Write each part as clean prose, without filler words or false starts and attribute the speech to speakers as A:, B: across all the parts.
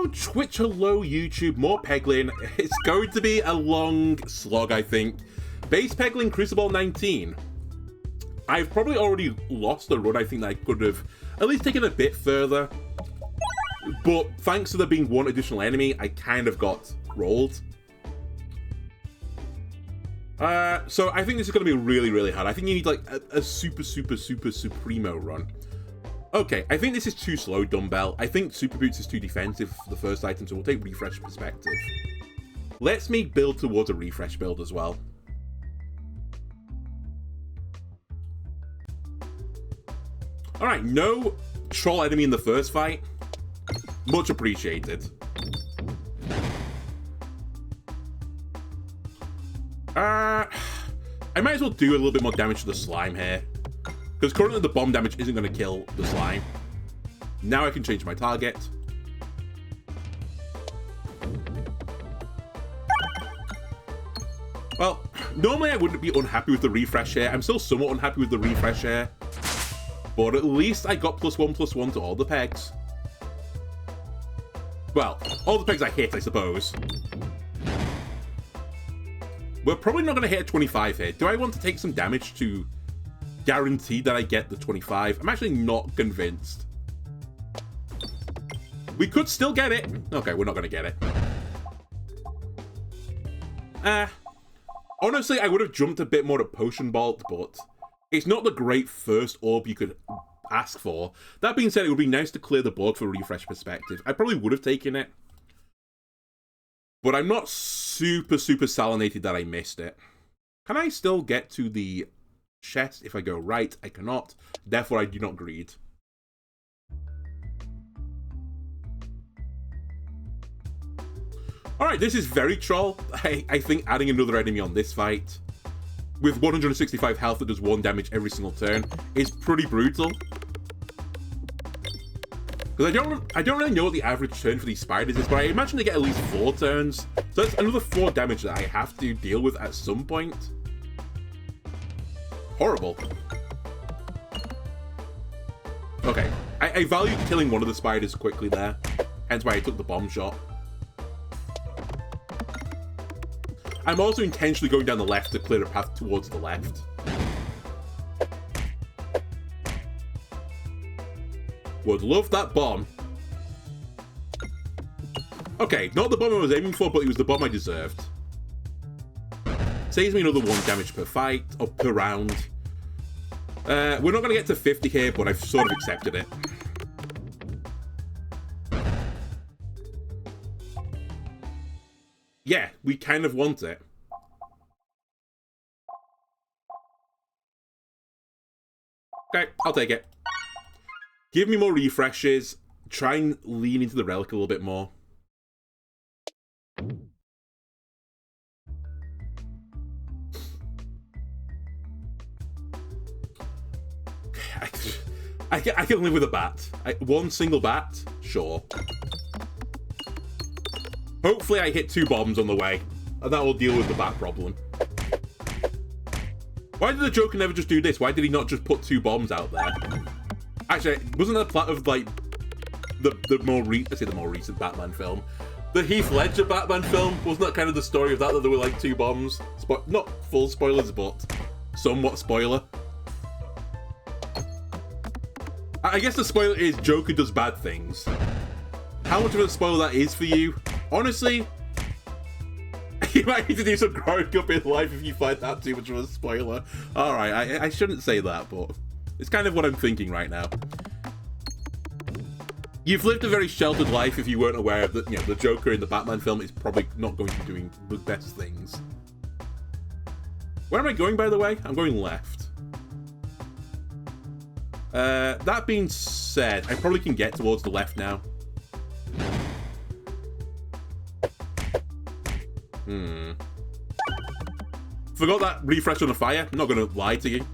A: Hello Twitch, hello YouTube, more Peglin. It's going to be a long slog, I think. Base Peglin Crucible 19. I've probably already lost the run. I think that I could have at least taken a bit further. But thanks to there being one additional enemy, I kind of got rolled. So I think this is going to be really, really hard. I think you need like a super supremo run. Okay, I think this is too slow, Dumbbell. I think Super Boots is too defensive for the first item, so we'll take Refresh Perspective. Let's make build towards a Refresh build as well. Alright, no troll enemy in the first fight. Much appreciated. I might as well do a little bit more damage to the slime here. Because currently the bomb damage isn't going to kill the slime. Now I can change my target. Well, normally I wouldn't be unhappy with the refresh here. I'm still somewhat unhappy with the refresh here. But at least I got +1/+1 to all the pegs. Well, all the pegs I hit, I suppose. We're probably not going to hit a 25 here. Do I want to take some damage to guarantee that I get the 25? I'm actually not convinced. We could still get it. Okay, we're not going to get it. Honestly, I would have jumped a bit more at Potion Bolt, but it's not the great first orb you could ask for. That being said, it would be nice to clear the board for Refresh Perspective. I probably would have taken it. But I'm not super salinated that I missed it. Can I still get to the chest if I go right? I cannot. Therefore, I do not greed. Alright, this is very troll. I think adding another enemy on this fight with 165 health that does 1 damage every single turn is pretty brutal. Because I don't really know what the average turn for these spiders is, but I imagine they get at least 4 turns. So that's another 4 damage that I have to deal with at some point. Horrible. Okay, I valued killing one of the spiders quickly there, hence why I took the bomb shot. I'm also intentionally going down the left to clear a path towards the left. Would love that bomb. Okay, not the bomb I was aiming for, but it was the bomb I deserved. Saves me another 1 damage per fight, or per round. We're not going to get to 50 here, but I've sort of accepted it. Yeah, we kind of want it. Okay, I'll take it. Give me more refreshes. Try and lean into the relic a little bit more. I can live with a bat. One single bat? Sure. Hopefully I hit 2 bombs on the way, and that will deal with the bat problem. Why did the Joker never just do this? Why did he not just put 2 bombs out there? Actually, wasn't that part of, like, the more recent Batman film? The Heath Ledger Batman film? Wasn't that kind of the story of that there were, like, 2 bombs? Not full spoilers, but somewhat spoiler. I guess the spoiler is Joker does bad things. How much of a spoiler that is for you? Honestly, you might need to do some growing up in life if you find that too much of a spoiler. Alright, I shouldn't say that, but it's kind of what I'm thinking right now. You've lived a very sheltered life if you weren't aware of that, you know, the Joker in the Batman film is probably not going to be doing the best things. Where am I going, by the way? I'm going left. That being said, I probably can get towards the left now. Forgot that refresh on the fire. I'm not going to lie to you.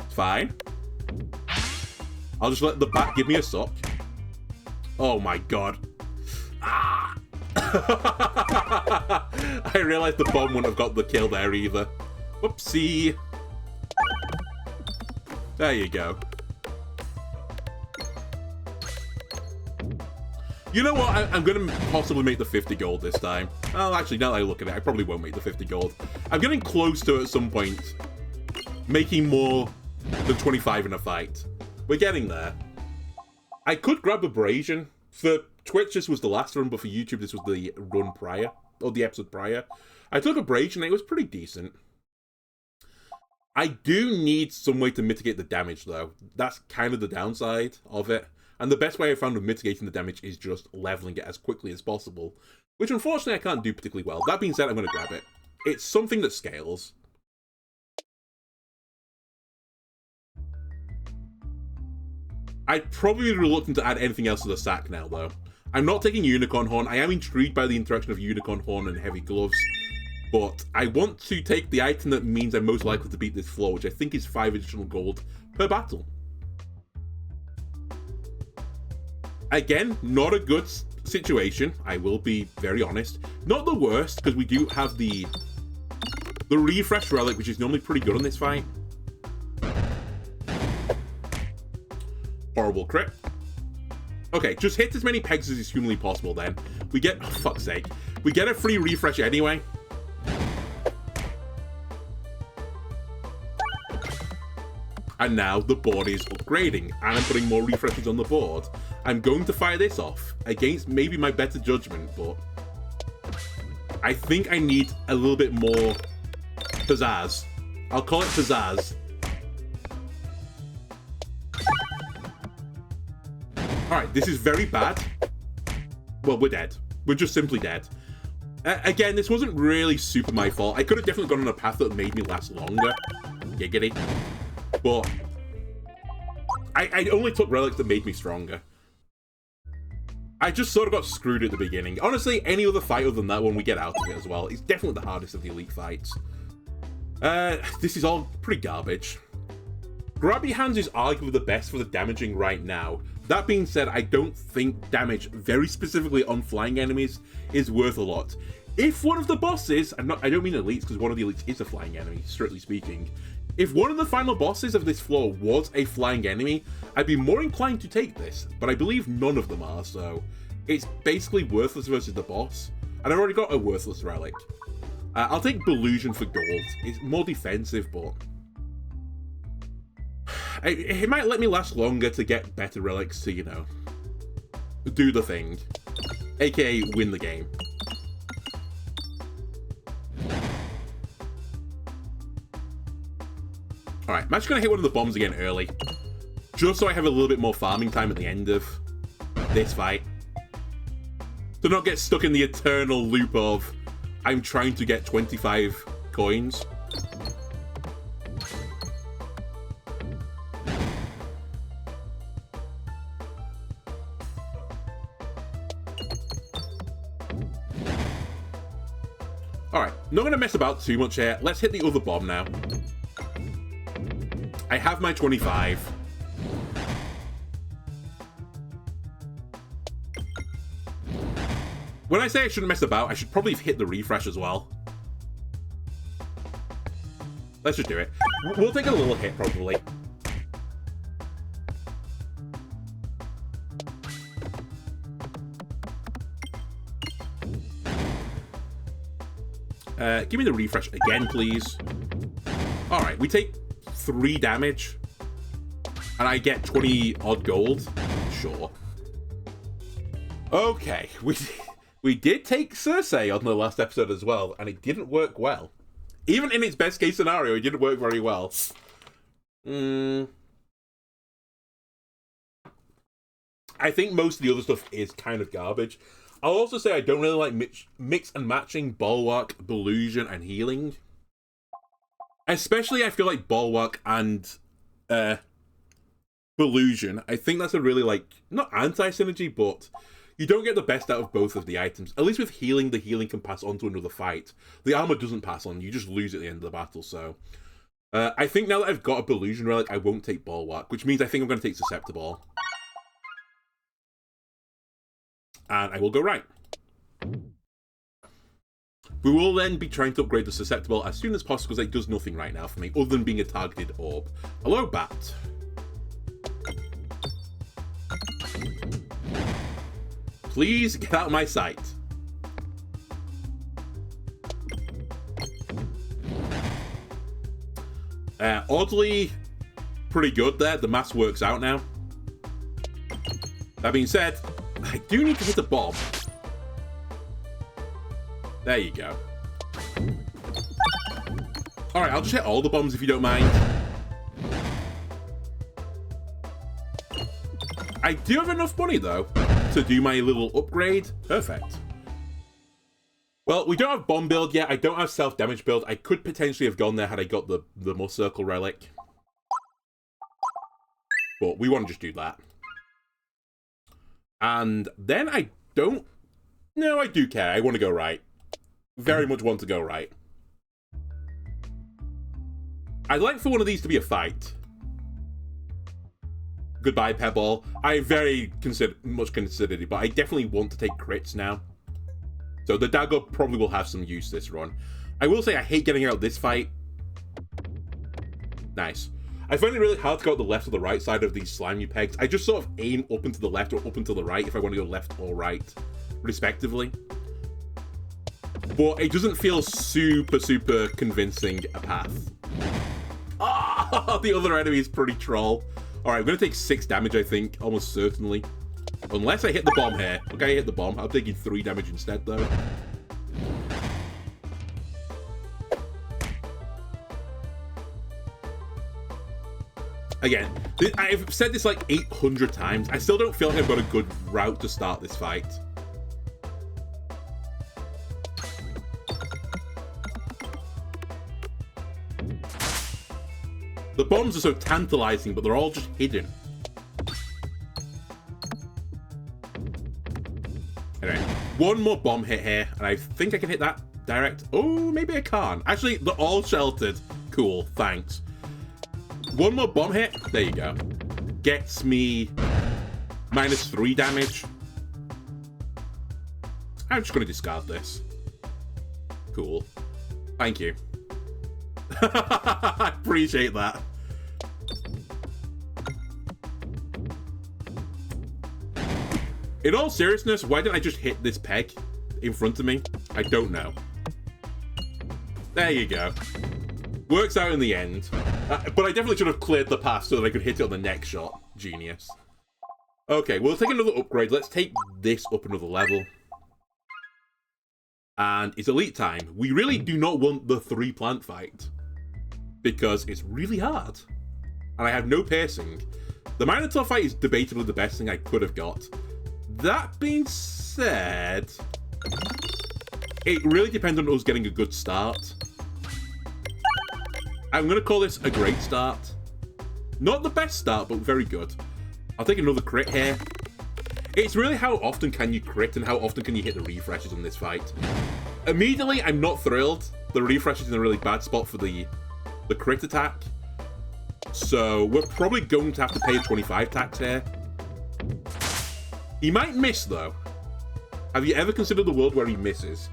A: It's fine. I'll just let the bat give me a sock. Oh my god. Ah! I realised the bomb wouldn't have got the kill there either. Whoopsie. There you go. You know what? I'm going to possibly make the 50 gold this time. Well, actually, now that I look at it, I probably won't make the 50 gold. I'm getting close to, at some point, making more than 25 in a fight. We're getting there. I could grab Abrasion. For Twitch, this was the last run, but for YouTube, this was the run prior, or the episode prior. I took Abrasion, and it was pretty decent. I do need some way to mitigate the damage, though. That's kind of the downside of it. And the best way I found of mitigating the damage is just leveling it as quickly as possible, which unfortunately I can't do particularly well. That being said, I'm going to grab it. It's something that scales. I'd probably be reluctant to add anything else to the sack now, though. I'm not taking Unicorn Horn. I am intrigued by the interaction of Unicorn Horn and Heavy Gloves, but I want to take the item that means I'm most likely to beat this floor, which I think is 5 additional gold per battle. Again, not a good situation, I will be very honest. Not the worst, because we do have the refresh relic, which is normally pretty good on this fight. Horrible crit. Okay, just hit as many pegs as is humanly possible then. We get, oh, fuck's sake. We get a free refresh anyway. And now the board is upgrading, and I'm putting more refreshes on the board. I'm going to fire this off against maybe my better judgment, but I think I need a little bit more pizzazz. I'll call it pizzazz. Alright, this is very bad. Well, we're dead. We're just simply dead. Again, this wasn't really super my fault. I could have definitely gone on a path that made me last longer. Giggity. But I only took relics that made me stronger. I just sort of got screwed at the beginning. Honestly, any other fight other than that one, we get out of it as well. It's definitely the hardest of the elite fights. This is all pretty garbage. Grabby Hands is arguably the best for the damaging right now. That being said, I don't think damage, very specifically on flying enemies, is worth a lot. If one of the bosses, I don't mean elites, because one of the elites is a flying enemy, strictly speaking. If one of the final bosses of this floor was a flying enemy, I'd be more inclined to take this, but I believe none of them are, so it's basically worthless versus the boss. And I've already got a worthless relic. I'll take Belusion for gold. It's more defensive, but it might let me last longer to get better relics to, you know, do the thing. AKA win the game. Alright, I'm actually going to hit one of the bombs again early. Just so I have a little bit more farming time at the end of this fight. To not get stuck in the eternal loop of I'm trying to get 25 coins. Alright, not going to mess about too much here. Let's hit the other bomb now. I have my 25. When I say I shouldn't mess about, I should probably hit the refresh as well. Let's just do it. We'll take a little hit, probably. Give me the refresh again, please. Alright, we take 3 damage, and I get 20 odd gold. Sure. Okay, we did take Cersei on the last episode as well, and it didn't work well. Even in its best case scenario, it didn't work very well. I think most of the other stuff is kind of garbage. I'll also say I don't really like mix and matching Bulwark, Belusion, and Healing. Especially, I feel like Bulwark and Belusion. I think that's a really, like, not anti-synergy, but you don't get the best out of both of the items. At least with Healing, the Healing can pass on to another fight. The armor doesn't pass on. You just lose at the end of the battle, so I think now that I've got a Belusion relic, I won't take Bulwark, which means I think I'm going to take Susceptible. And I will go right. We will then be trying to upgrade the Susceptible as soon as possible, because it does nothing right now for me, other than being a targeted orb. Hello, Bat. Please get out of my sight. Oddly, pretty good there. The math works out now. That being said, I do need to hit a bomb. There you go. Alright, I'll just hit all the bombs if you don't mind. I do have enough money, though, to do my little upgrade. Perfect. Well, we don't have bomb build yet. I don't have self-damage build. I could potentially have gone there had I got the Must Circle relic. But we want to just do that. And then I don't... No, I do care. I want to go right. Very much want to go right. I'd like for one of these to be a fight. Goodbye, Pebble. I very much considered it, but I definitely want to take crits now. So the dagger probably will have some use this run. I will say I hate getting out this fight. Nice. I find it really hard to go out the left or the right side of these slimy pegs. I just sort of aim up and to the left or up and to the right if I want to go left or right, respectively. But it doesn't feel super, super convincing a path. Ah, the other enemy is pretty troll. Alright, I'm going to take 6 damage, I think, almost certainly. Unless I hit the bomb here. Okay, I hit the bomb. I'm taking 3 damage instead, though. Again, I've said this like 800 times. I still don't feel like I've got a good route to start this fight. The bombs are so tantalizing, but they're all just hidden. Anyway, one more bomb hit here, and I think I can hit that direct. Oh, maybe I can't. Actually, they're all sheltered. Cool, thanks. One more bomb hit. There you go. Gets me -3 damage. I'm just going to discard this. Cool. Thank you. I appreciate that. In all seriousness, why didn't I just hit this peg in front of me? I don't know. There you go. Works out in the end. But I definitely should have cleared the path so that I could hit it on the next shot. Genius. Okay, we'll take another upgrade. Let's take this up another level. And it's elite time. We really do not want the 3 plant fight. Because it's really hard. And I have no piercing. The Minotaur fight is debatably the best thing I could have got. That being said, it really depends on us getting a good start. I'm going to call this a great start. Not the best start, but very good. I'll take another crit here. It's really how often can you crit and how often can you hit the refreshes on this fight. Immediately, I'm not thrilled. The refresh is in a really bad spot for the crit attack. So we're probably going to have to pay 25 tax here. He might miss, though. Have you ever considered the world where he misses?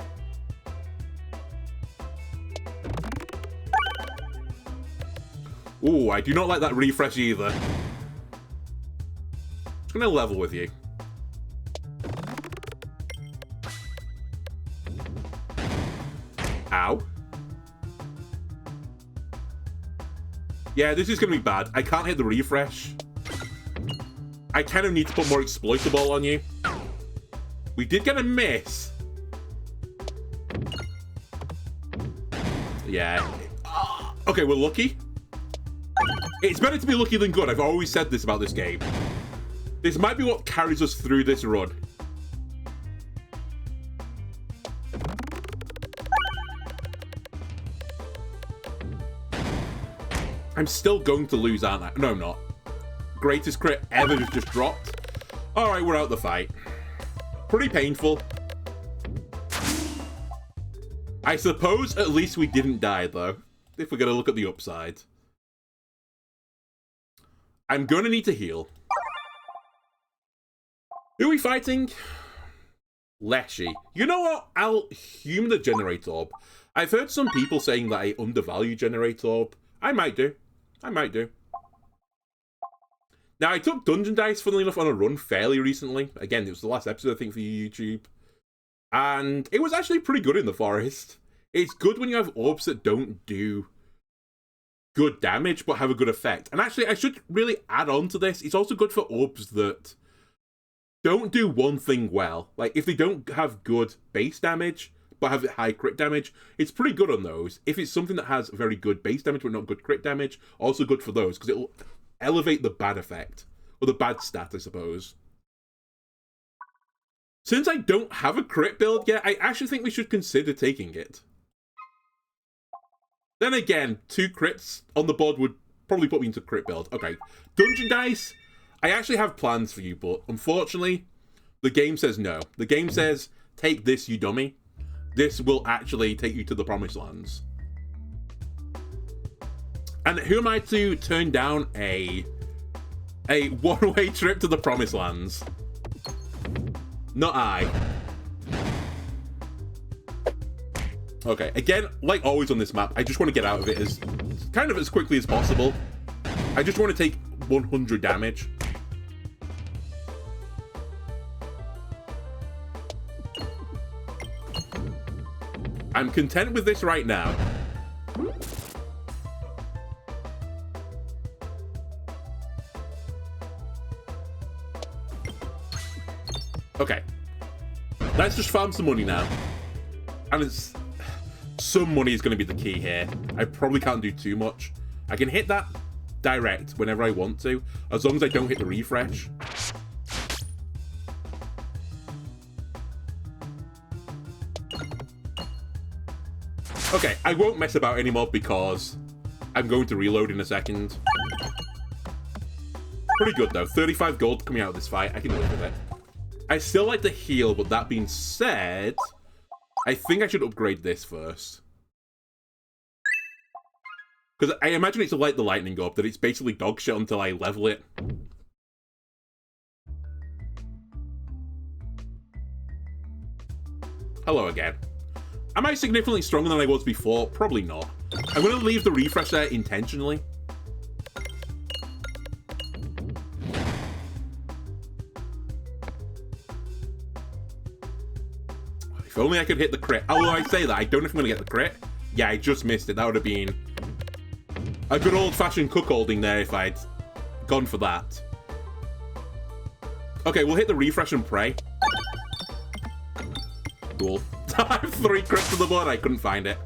A: Ooh, I do not like that refresh either. Just gonna level with you. Ow. Yeah, this is gonna be bad. I can't hit the refresh. I kind of need to put more exploitable on you. We did get a miss. Yeah. Okay, we're lucky. It's better to be lucky than good. I've always said this about this game. This might be what carries us through this run. I'm still going to lose, aren't I? No, I'm not. Greatest crit ever just dropped. Alright, we're out the fight. Pretty painful. I suppose at least we didn't die, though. If we're going to look at the upside. I'm going to need to heal. Who are we fighting? Leshy. You know what? I'll human the Generate Orb. I've heard some people saying that I undervalue Generate Orb. I might do. I might do. Now, I took Dungeon Dice, funnily enough, on a run fairly recently. Again, it was the last episode, I think, for YouTube. And it was actually pretty good in the forest. It's good when you have orbs that don't do good damage, but have a good effect. And actually, I should really add on to this. It's also good for orbs that don't do one thing well. Like, if they don't have good base damage, but have high crit damage, it's pretty good on those. If it's something that has very good base damage, but not good crit damage, also good for those, because it'll elevate the bad effect. Or the bad stat, I suppose. Since I don't have a crit build yet, I actually think we should consider taking it. Then again, 2 crits on the board would probably put me into crit build. Okay, Dungeon Dice, I actually have plans for you, but unfortunately, the game says no. The game says, take this, you dummy. This will actually take you to the Promised Lands. And who am I to turn down a one-way trip to the Promised Lands? Not I. Okay, again, like always on this map, I just want to get out of it as quickly as possible. I just want to take 100 damage. I'm content with this right now. Okay. Let's just farm some money now. And some money is going to be the key here. I probably can't do too much. I can hit that direct whenever I want to, as long as I don't hit the refresh. Okay, I won't mess about anymore because I'm going to reload in a second. Pretty good though. 35 gold coming out of this fight. I can live with it. I still like to heal, but that being said, I think I should upgrade this first. Because I imagine it's like the lightning orb, that it's basically dog shit until I level it. Hello again. Am I significantly stronger than I was before? Probably not. I'm going to leave the refresh there intentionally. If only I could hit the crit. Although I say that, I don't know if I'm going to get the crit. Yeah, I just missed it. That would have been a good old-fashioned cuckolding there if I'd gone for that. Okay, we'll hit the refresh and pray. Cool. I have 3 crits on the board. I couldn't find it.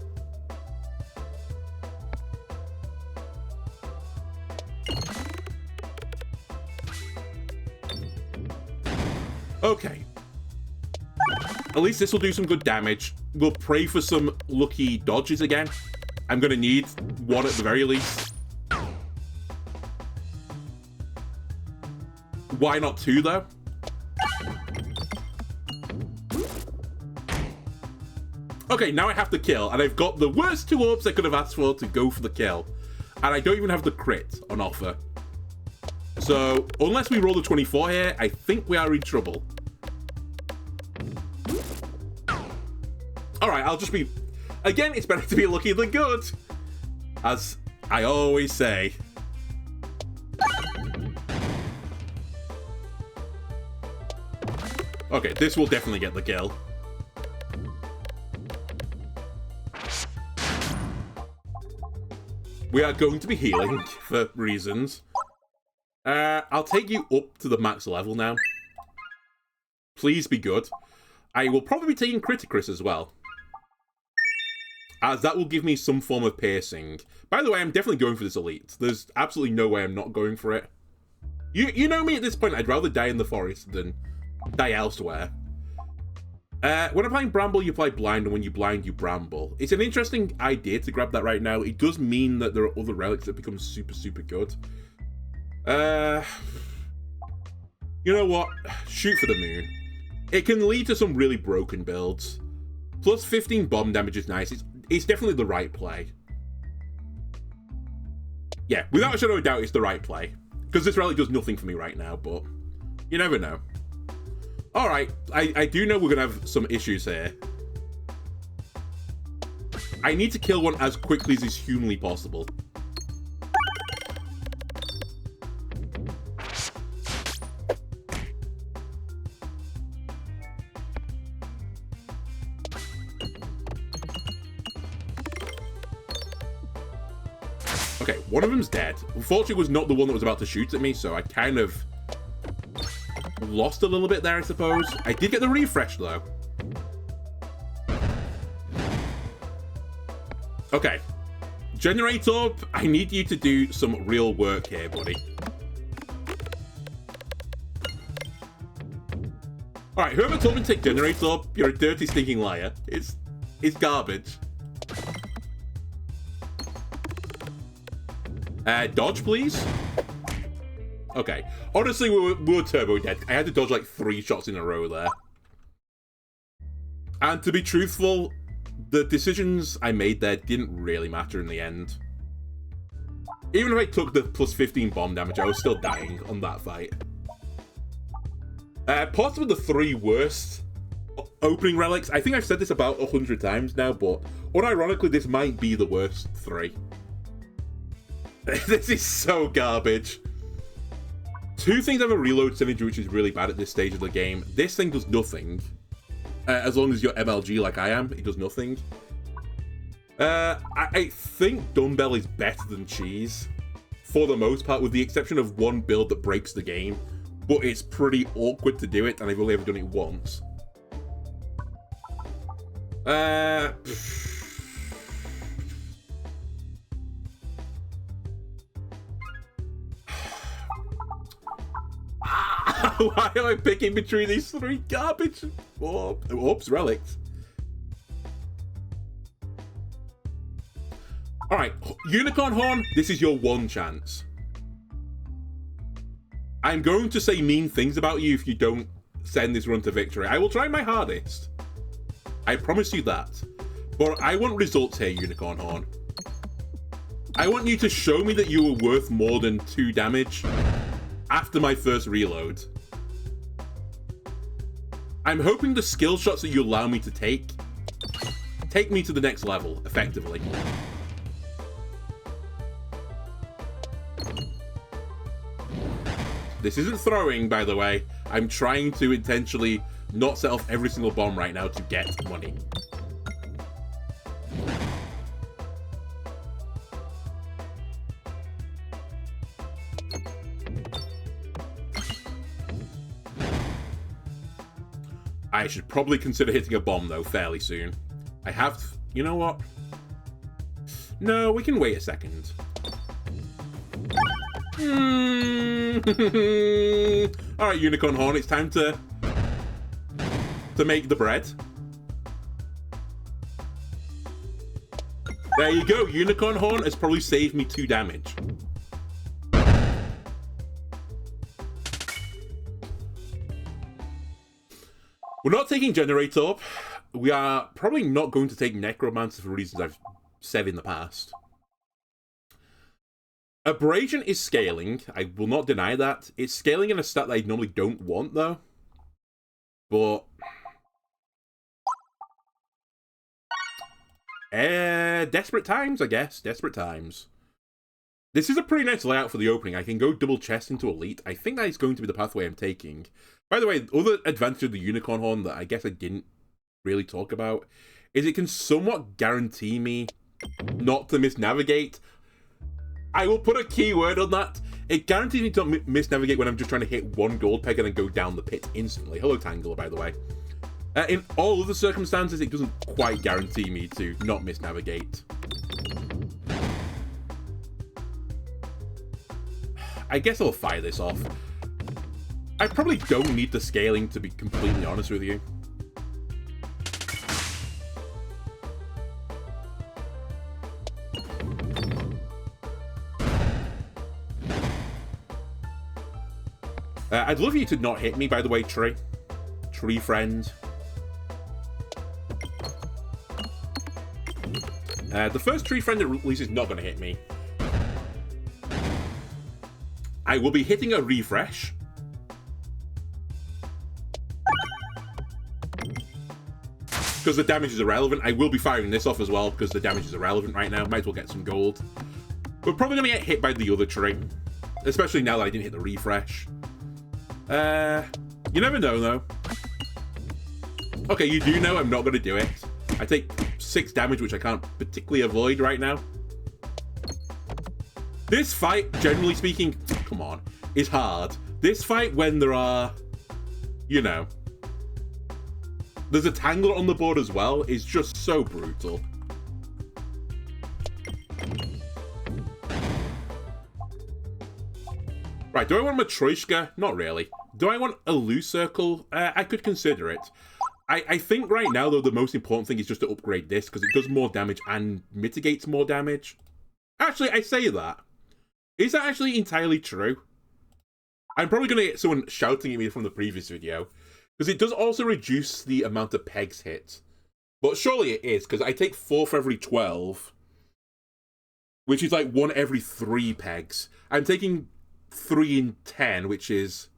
A: Okay. At least this will do some good damage. We'll pray for some lucky dodges again. I'm going to need 1 at the very least. Why not 2, though? Okay, now I have to kill, and I've got the worst 2 orbs I could have asked for to go for the kill. And I don't even have the crit on offer. So, unless we roll the 24 here, I think we are in trouble. Alright, I'll just be... Again, it's better to be lucky than good. As I always say. Okay, this will definitely get the kill. We are going to be healing for reasons. I'll take you up to the max level now. Please be good. I will probably be taking Criticris as well, as that will give me some form of piercing. By the way, I'm definitely going for this elite. There's absolutely no way I'm not going for it. You know me at this point, I'd rather die in the forest than die elsewhere. When applying Bramble, you apply Blind, and when you blind, you Bramble. It's an interesting idea to grab that right now. It does mean that there are other relics that become super, super good. You know what? Shoot for the moon. It can lead to some really broken builds. Plus 15 bomb damage is nice. It's definitely the right play. Yeah, without a shadow of a doubt, it's the right play. Because this relic does nothing for me right now, but you never know. Alright, I do know we're going to have some issues here. I need to kill one as quickly as is humanly possible. Okay, one of them's dead. Unfortunately, it was not the one that was about to shoot at me, so I kind of lost a little bit there, I suppose. I did get the refresh, though. Okay. Generator, I need you to do some real work here, buddy. Alright, whoever told me to take Generator, you're a dirty, stinking liar. It's garbage. Dodge, please. Okay. Honestly, we were turbo dead. I had to dodge like 3 shots in a row there. And to be truthful, the decisions I made there didn't really matter in the end. Even if I took the plus 15 bomb damage, I was still dying on that fight. Possibly the 3 worst opening relics. I think I've said this about 100 times now, but unironically, this might be the worst 3. This is so garbage. 2 things have a reload synergy, which is really bad at this stage of the game. This thing does nothing. As long as you're MLG like I am, it does nothing. I think Dumbbell is better than Cheese, for the most part, with the exception of one build that breaks the game. But it's pretty awkward to do it, and I've only ever done it once. Why am I picking between these 3 garbage? Oh, oops, relics. Alright, Unicorn Horn, this is your one chance. I'm going to say mean things about you if you don't send this run to victory. I will try my hardest. I promise you that. But I want results here, Unicorn Horn. I want you to show me that you were worth more than 2 damage after my first reload. I'm hoping the skill shots that you allow me to take me to the next level, effectively. This isn't throwing, by the way. I'm trying to intentionally not set off every single bomb right now to get money. I should probably consider hitting a bomb, though, fairly soon. I have... You know what? No, we can wait a second. Alright, Unicorn Horn, it's time to make the bread. There you go. Unicorn Horn has probably saved me 2 damage. We're not taking Generator up. We are probably not going to take Necromancer for reasons I've said in the past. Abrasion is scaling. I will not deny that. It's scaling in a stat that I normally don't want, though. But... desperate times, I guess. Desperate times. This is a pretty nice layout for the opening. I can go double chest into Elite. I think that is going to be the pathway I'm taking. By the way, the other advantage of the Unicorn Horn that I guess I didn't really talk about is it can somewhat guarantee me not to misnavigate. I will put a keyword on that. It guarantees me to not misnavigate when I'm just trying to hit 1 gold peg and then go down the pit instantly. Hello, Tangler, by the way. In all other circumstances, it doesn't quite guarantee me to not misnavigate. I guess I'll fire this off. I probably don't need the scaling, to be completely honest with you. I'd love you to not hit me, by the way, Tree. Tree friend. The first tree friend at least is not going to hit me. I will be hitting a refresh. Because the damage is irrelevant. I will be firing this off as well because the damage is irrelevant right now. Might as well get some gold. We're probably going to get hit by the other tree. Especially now that I didn't hit the refresh. You never know, though. Okay, you do know I'm not going to do it. I take 6 damage, which I can't particularly avoid right now. This fight, generally speaking, come on, is hard. This fight, when there are, you know, there's a Tangler on the board as well, is just so brutal. Right, do I want Matryoshka? Not really. Do I want a loose circle? I could consider it. I think right now, though, the most important thing is just to upgrade this, because it does more damage and mitigates more damage. Actually, I say that. Is that actually entirely true? I'm probably going to get someone shouting at me from the previous video, because it does also reduce the amount of pegs hit. But surely it is, because I take 4 for every 12, which is like 1 every 3 pegs. I'm taking 3 in 10, which is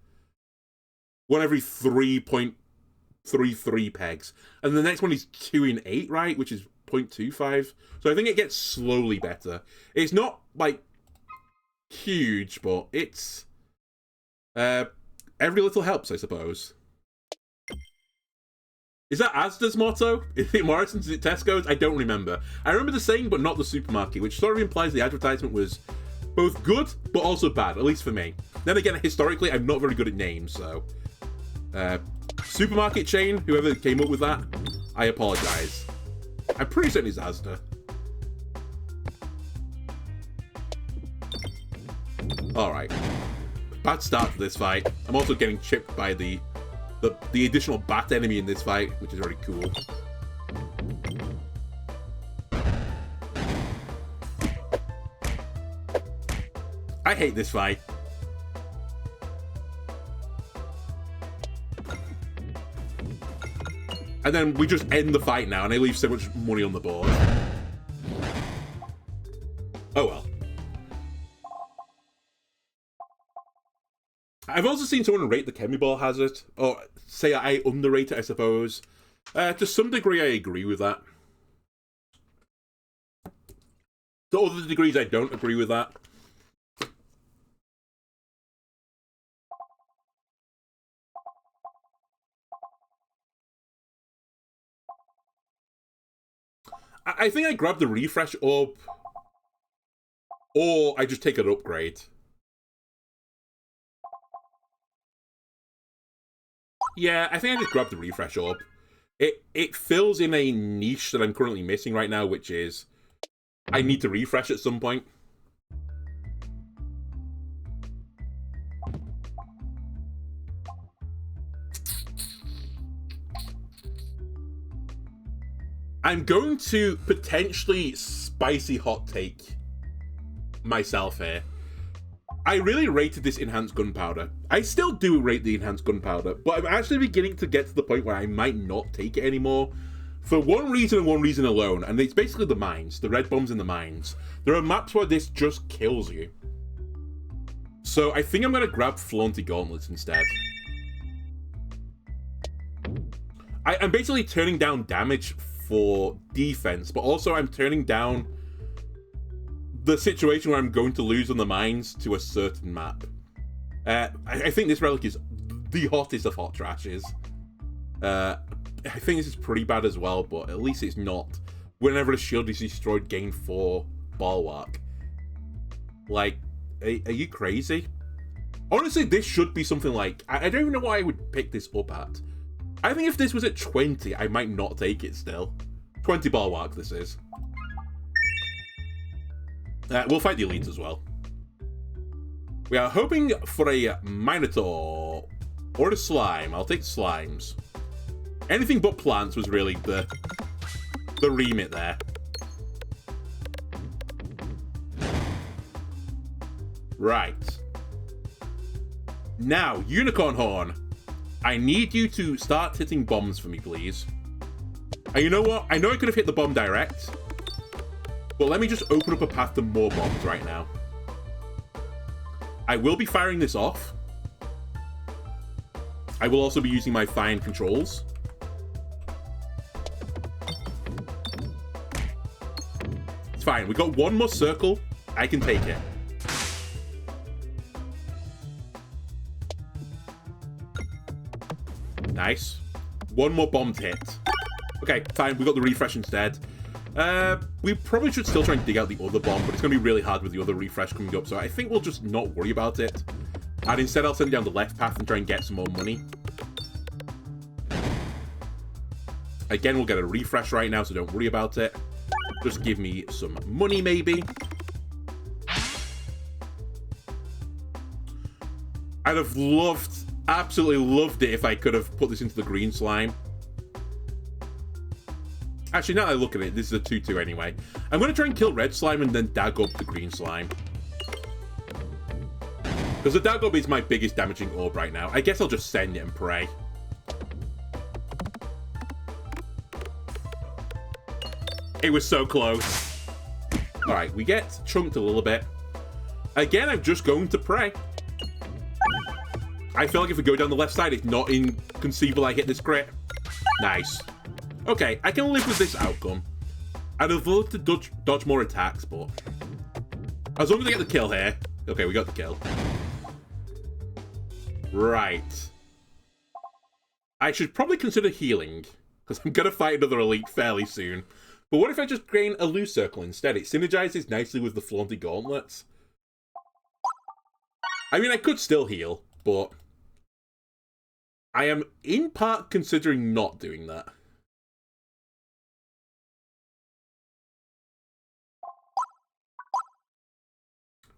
A: 1 every 3.33 pegs. And the next one is 2 in 8, right? Which is 0.25. So I think it gets slowly better. It's not, like, huge, but it's... every little helps, I suppose. Is that Asda's motto? Is it Morrison's? Is it Tesco's? I don't remember. I remember the saying, but not the supermarket, which sort of implies the advertisement was both good, but also bad, at least for me. Then again, historically, I'm not very good at names, so... supermarket chain, whoever came up with that, I apologize. I'm pretty certain it's Asda. Alright. Bad start to this fight. I'm also getting chipped by the additional bat enemy in this fight, which is very cool. I hate this fight. And then we just end the fight now, and I leave so much money on the board. Oh well. I've also seen someone rate the Chemiball hazard, or say I underrate it, I suppose. To some degree, I agree with that. To other degrees, I don't agree with that. I think I grab the refresh orb, or I just take an upgrade. Yeah, I think I just grab the refresh orb. It fills in a niche that I'm currently missing right now, which is I need to refresh at some point. I'm going to potentially spicy hot take myself here. I really rated this enhanced gunpowder. I still do rate the enhanced gunpowder, but I'm actually beginning to get to the point where I might not take it anymore. For one reason and one reason alone, and it's basically the mines, the red bombs in the mines. There are maps where this just kills you. So I think I'm going to grab Flaunty Gauntlets instead. I'm basically turning down damage for defense, but also I'm turning down the situation where I'm going to lose on the mines to a certain map. I think this relic is the hottest of hot trashes. I think this is pretty bad as well, but at least it's not. Whenever a shield is destroyed, gain 4 bulwark. Like, are you crazy? Honestly, this should be something like... I don't even know what I would pick this up at. I think if this was at 20, I might not take it still. 20 bulwark this is. We'll fight the elites as well. We are hoping for a Minotaur or a slime. I'll take slimes. Anything but plants was really the remit there. Right. Now, Unicorn Horn. I need you to start hitting bombs for me, please. And you know what? I know I could have hit the bomb direct, but let me just open up a path to more bombs right now. I will be firing this off. I will also be using my fine controls. It's fine. We got one more circle. I can take it. Nice. One more bomb to hit. Okay, fine. We got the refresh instead. We probably should still try and dig out the other bomb, but it's going to be really hard with the other refresh coming up, so I think we'll just not worry about it. And instead I'll send down the left path and try and get some more money. Again, we'll get a refresh right now, so don't worry about it. Just give me some money, maybe. I'd have loved, absolutely loved it if I could have put this into the green slime. Actually, now that I look at it, this is a 2-2 anyway. I'm going to try and kill red slime and then dag up the green slime. Because the dag up is my biggest damaging orb right now. I guess I'll just send it and pray. It was so close. Alright, we get chunked a little bit. Again, I'm just going to pray. I feel like if we go down the left side, it's not inconceivable I hit this crit. Nice. Okay, I can live with this outcome. I'd have loved to dodge more attacks, but... as long as I get the kill here... Okay, we got the kill. Right. I should probably consider healing, because I'm going to fight another elite fairly soon. But what if I just gain a loose circle instead? It synergizes nicely with the flaunty gauntlets. I mean, I could still heal, but... I am in part considering not doing that.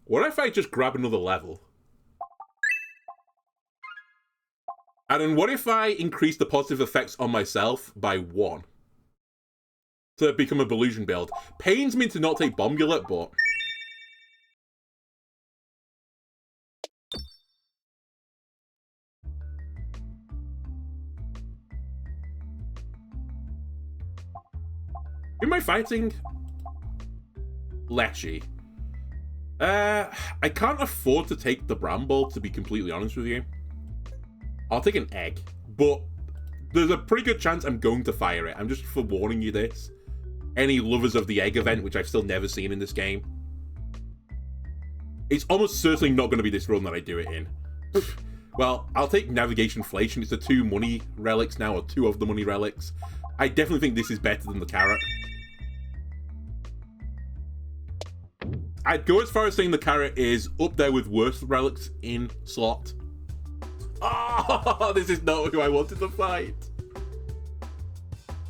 A: What if I just grab another level? And then what if I increase the positive effects on myself by 1? To become a Belusion build. Pains me to not take Bombulate, but... who am I fighting? Leshy. I can't afford to take the Bramble, to be completely honest with you. I'll take an egg, but there's a pretty good chance I'm going to fire it. I'm just forewarning you this. Any lovers of the egg event, which I've still never seen in this game. It's almost certainly not going to be this run that I do it in. Well, I'll take Navigation Inflation. It's the 2 money relics now, or 2 of the money relics. I definitely think this is better than the carrot. I'd go as far as saying the carrot is up there with worst relics in slot. Oh, this is not who I wanted to fight.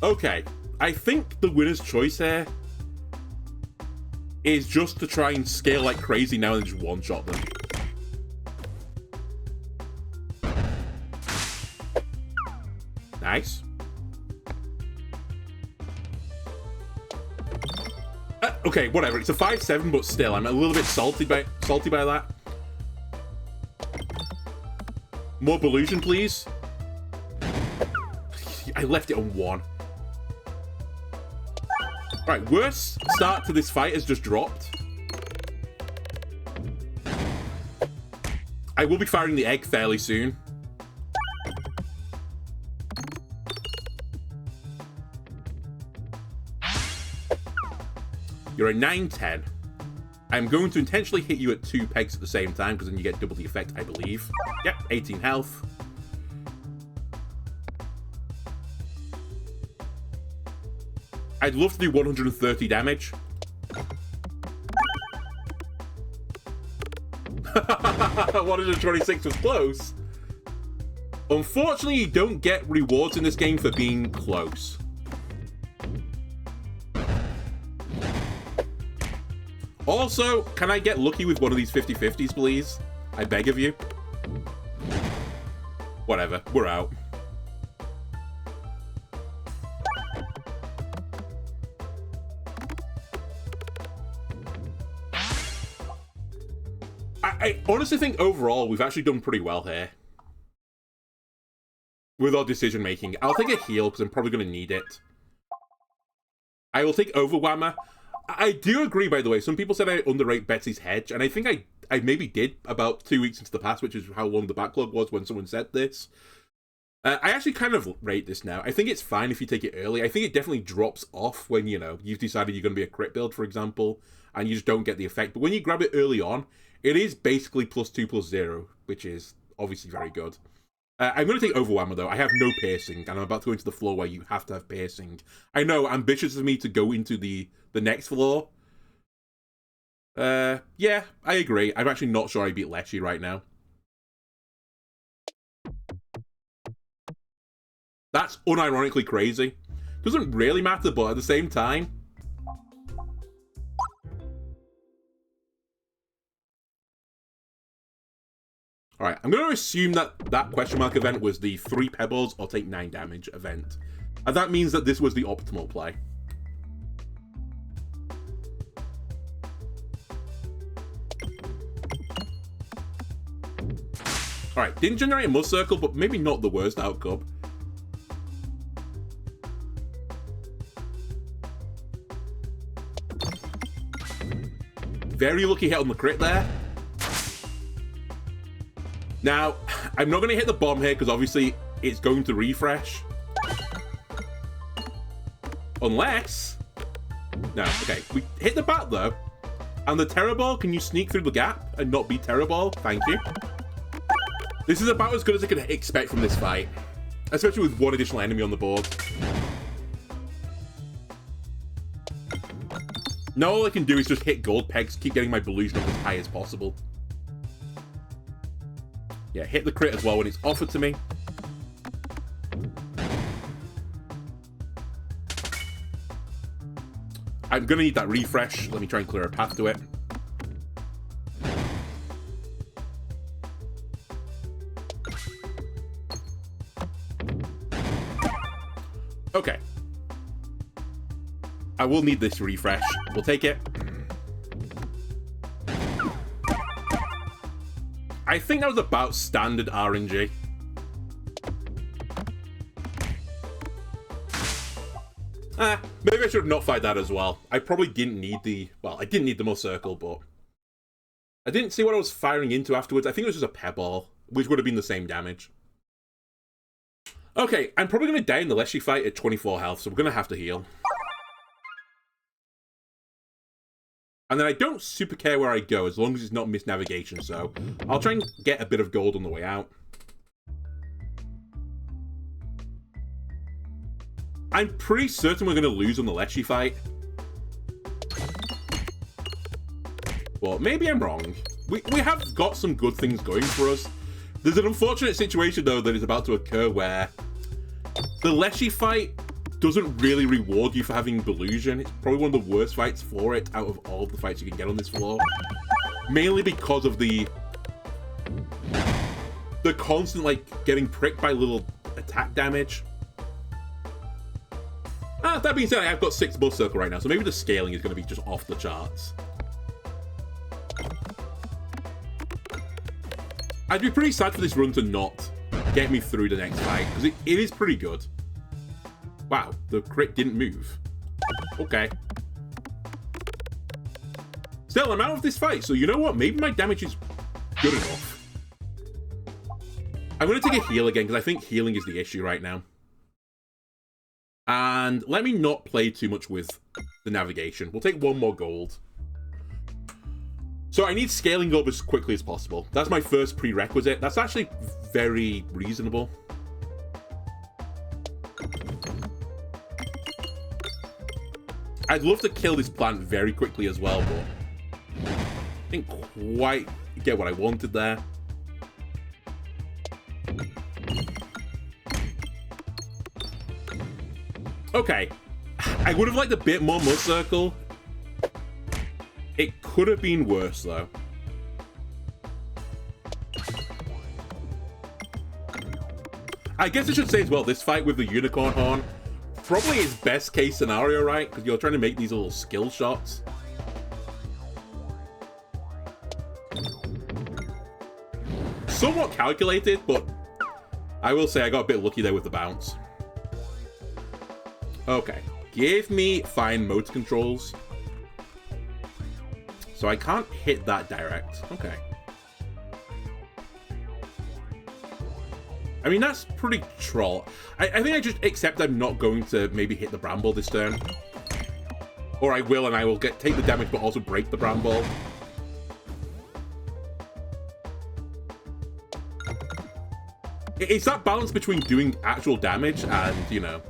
A: Okay, I think the winner's choice here is just to try and scale like crazy now and just one-shot them. Nice. Okay, whatever. It's a 5-7, but still, I'm a little bit salty by that. More Belusion, please. I left it on 1. Right, worst start to this fight has just dropped. I will be firing the egg fairly soon. You're a 9-10. I'm going to intentionally hit you at 2 pegs at the same time, because then you get double the effect, I believe. Yep, 18 health. I'd love to do 130 damage. 126 was close. Unfortunately, you don't get rewards in this game for being close. Also, can I get lucky with one of these 50-50s, please? I beg of you. Whatever, we're out. I honestly think overall we've actually done pretty well here. With our decision making. I'll take a heal because I'm probably going to need it. I will take Overwhammer. I do agree, by the way. Some people said I underrate Betsy's Hedge, and I think I maybe did about 2 weeks into the past, which is how long the backlog was when someone said this. I actually kind of rate this now. I think it's fine if you take it early. I think it definitely drops off when, you know, you've decided you're going to be a crit build, for example, and you just don't get the effect. But when you grab it early on, it is basically +2/+0, which is obviously very good. I'm going to take Overwhelmer, though. I have no piercing, and I'm about to go into the floor where you have to have piercing. I know, ambitious of me to go into the next floor. Yeah, I agree. I'm actually not sure I beat Leshy right now. That's unironically crazy. Doesn't really matter, but at the same time... Alright, I'm going to assume that that question mark event was the 3 pebbles or take 9 damage event. And that means that this was the optimal play. Alright, didn't generate a mud circle, but maybe not the worst outcome. Very lucky hit on the crit there. Now, I'm not going to hit the bomb here because obviously it's going to refresh. Unless... No, okay. We hit the bat though. And the Terror Ball, can you sneak through the gap and not be Terror Ball? Thank you. This is about as good as I can expect from this fight. Especially with one additional enemy on the board. Now all I can do is just hit gold pegs, keep getting my Delusion up as high as possible. Yeah, hit the crit as well when it's offered to me. I'm gonna need that refresh. Let me try and clear a path to it. Okay. I will need this refresh. We'll take it. I think that was about standard RNG. Maybe I should have not fired that as well. I probably didn't need the... Well, I didn't need the most circle, but... I didn't see what I was firing into afterwards. I think it was just a pebble, which would have been the same damage. Okay, I'm probably going to die in the Leshy fight at 24 health, so we're going to have to heal. And then I don't super care where I go, as long as it's not misnavigation, so I'll try and get a bit of gold on the way out. I'm pretty certain we're going to lose on the Leshy fight. But maybe I'm wrong. We have got some good things going for us. There's an unfortunate situation, though, that is about to occur where the Leshy fight doesn't really reward you for having Delusion. It's probably one of the worst fights for it out of all of the fights you can get on this floor. Mainly because of the constant, like, getting pricked by little attack damage. That being said, I've got 6 Buzz Circle right now, so maybe the scaling is going to be just off the charts. I'd be pretty sad for this run to not get me through the next fight, because it is pretty good. Wow, the crit didn't move. Okay. Still, I'm out of this fight, so you know what? Maybe my damage is good enough. I'm going to take a heal again, because I think healing is the issue right now. And let me not play too much with the navigation. We'll take 1 more gold. So I need scaling up as quickly as possible. That's my first prerequisite. That's actually very reasonable. I'd love to kill this plant very quickly as well, but I didn't quite get what I wanted there. Okay, I would have liked a bit more Mud Circle. It could have been worse, though. I guess I should say as well, this fight with the Unicorn Horn probably is best case scenario, right? Because you're trying to make these little skill shots. Somewhat calculated, but I will say I got a bit lucky there with the bounce. Okay, give me fine motor controls. So I can't hit that direct. Okay. I mean, that's pretty troll. I think I just accept I'm not going to maybe hit the Bramble this turn. Or I will, and I will take the damage, but also break the Bramble. It's that balance between doing actual damage and, you know,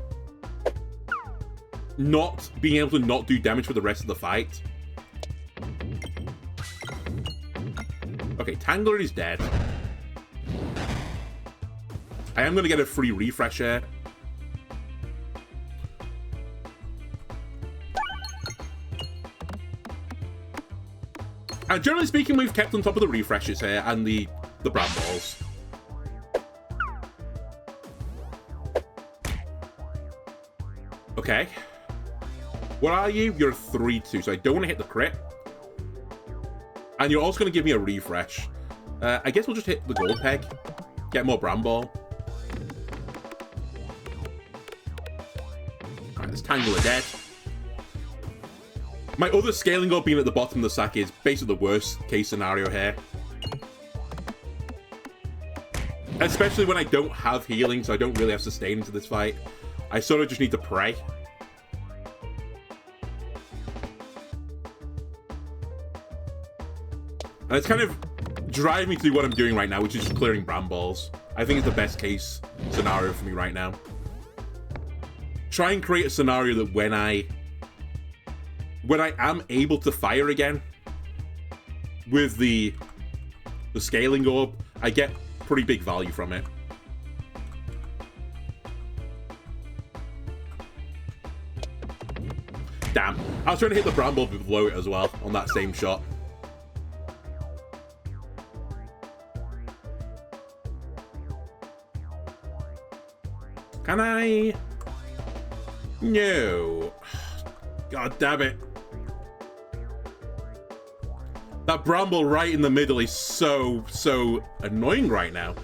A: not being able to not do damage for the rest of the fight. Okay, Tangler is dead. I am going to get a free refresh here. And generally speaking, we've kept on top of the refreshes here and the Bramballs. Okay. What are you? You're a 3-2, so I don't want to hit the crit. And you're also going to give me a refresh. I guess we'll just hit the gold peg. Get more Bramball. Alright, this Tangler dead. My other scaling goal being at the bottom of the sack is basically the worst case scenario here. Especially when I don't have healing, so I don't really have sustain into this fight. I sort of just need to pray. And it's kind of driving me to do what I'm doing right now, which is just clearing Bramballs. I think it's the best case scenario for me right now. Try and create a scenario that when I am able to fire again with the scaling orb, I get pretty big value from it. Damn. I was trying to hit the Bramble below it as well on that same shot. Can I? No. God damn it. That Bramble right in the middle is so annoying right now.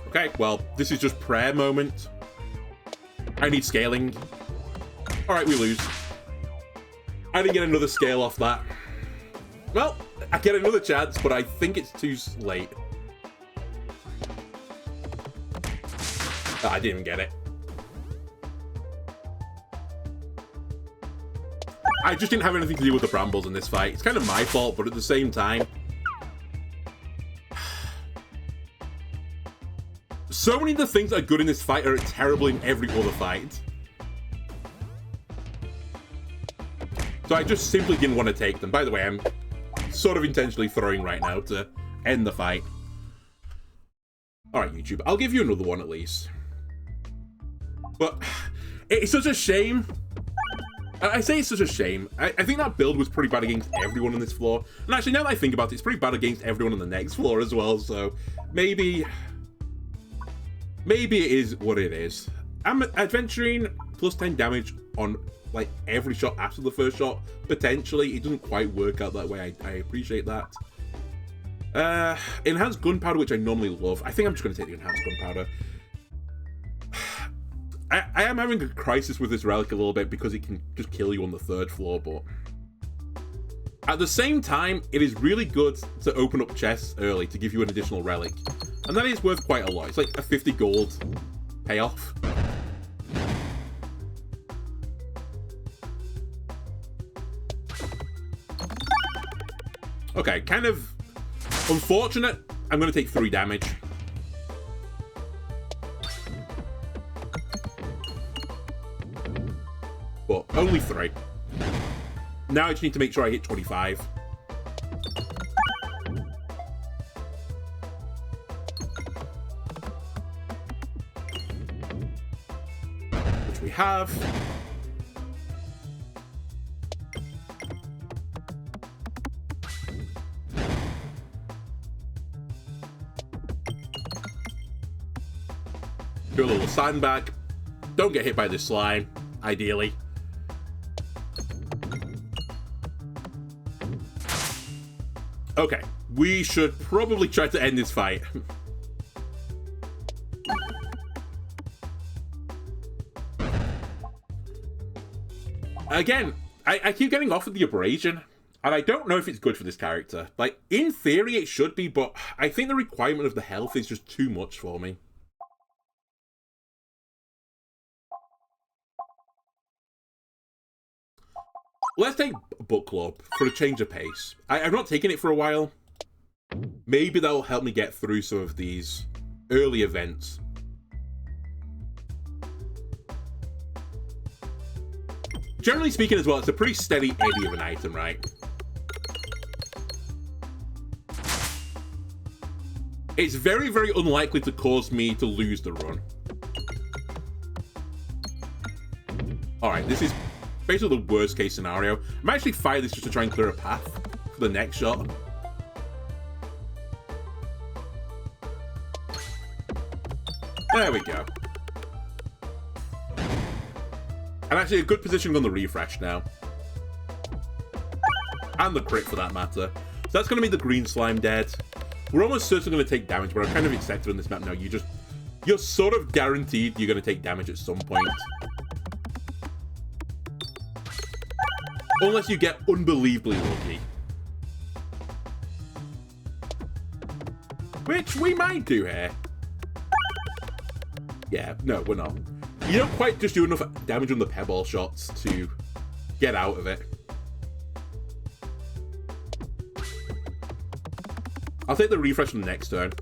A: Okay, well, this is just prayer moment. I need scaling. Alright, we lose. I didn't get another scale off that. Well, I get another chance, but I think it's too late. Oh, I didn't even get it. I just didn't have anything to do with the Brambles in this fight. It's kind of my fault, but at the same time... So many of the things that are good in this fight are terrible in every other fight. So I just simply didn't want to take them. By the way, I'm sort of intentionally throwing right now to end the fight. Alright, YouTube. I'll give you another one at least. But it's such a shame. I say it's such a shame. I think that build was pretty bad against everyone on this floor. And actually, now that I think about it, it's pretty bad against everyone on the next floor as well. So maybe it is what it is. I'm adventuring plus 10 damage on like every shot after the first shot. Potentially, it doesn't quite work out that way. I appreciate that. Enhanced gunpowder, which I normally love. I think I'm just going to take the enhanced gunpowder. I am having a crisis with this relic a little bit because it can just kill you on the third floor, but at the same time, it is really good to open up chests early to give you an additional relic. And that is worth quite a lot. It's like a 50 gold payoff. Okay, kind of unfortunate. I'm going to take 3 damage. But only 3. Now I just need to make sure I hit 25. Which we have. Do a little sandbag. Don't get hit by this slime, ideally. Okay, we should probably try to end this fight. Again, I keep getting off with the abrasion, and I don't know if it's good for this character. Like, in theory it should be, but I think the requirement of the health is just too much for me. Let's take Book Club for a change of pace. I've not taken it for a while. Maybe that'll help me get through some of these early events. Generally speaking as well, it's a pretty steady eddy of an item, right? It's very, very unlikely to cause me to lose the run. Alright, this is basically the worst case scenario. I'm actually fire this just to try and clear a path for the next shot. There we go. And actually a good position on the refresh now. And the crit for that matter. So that's going to be the green slime dead. We're almost certainly going to take damage, but I'm kind of accepted on this map now. You're sort of guaranteed you're going to take damage at some point. Unless you get unbelievably lucky. Which we might do here. Yeah, no, we're not. You don't quite just do enough damage on the pebble shots to get out of it. I'll take the refresh on the next turn.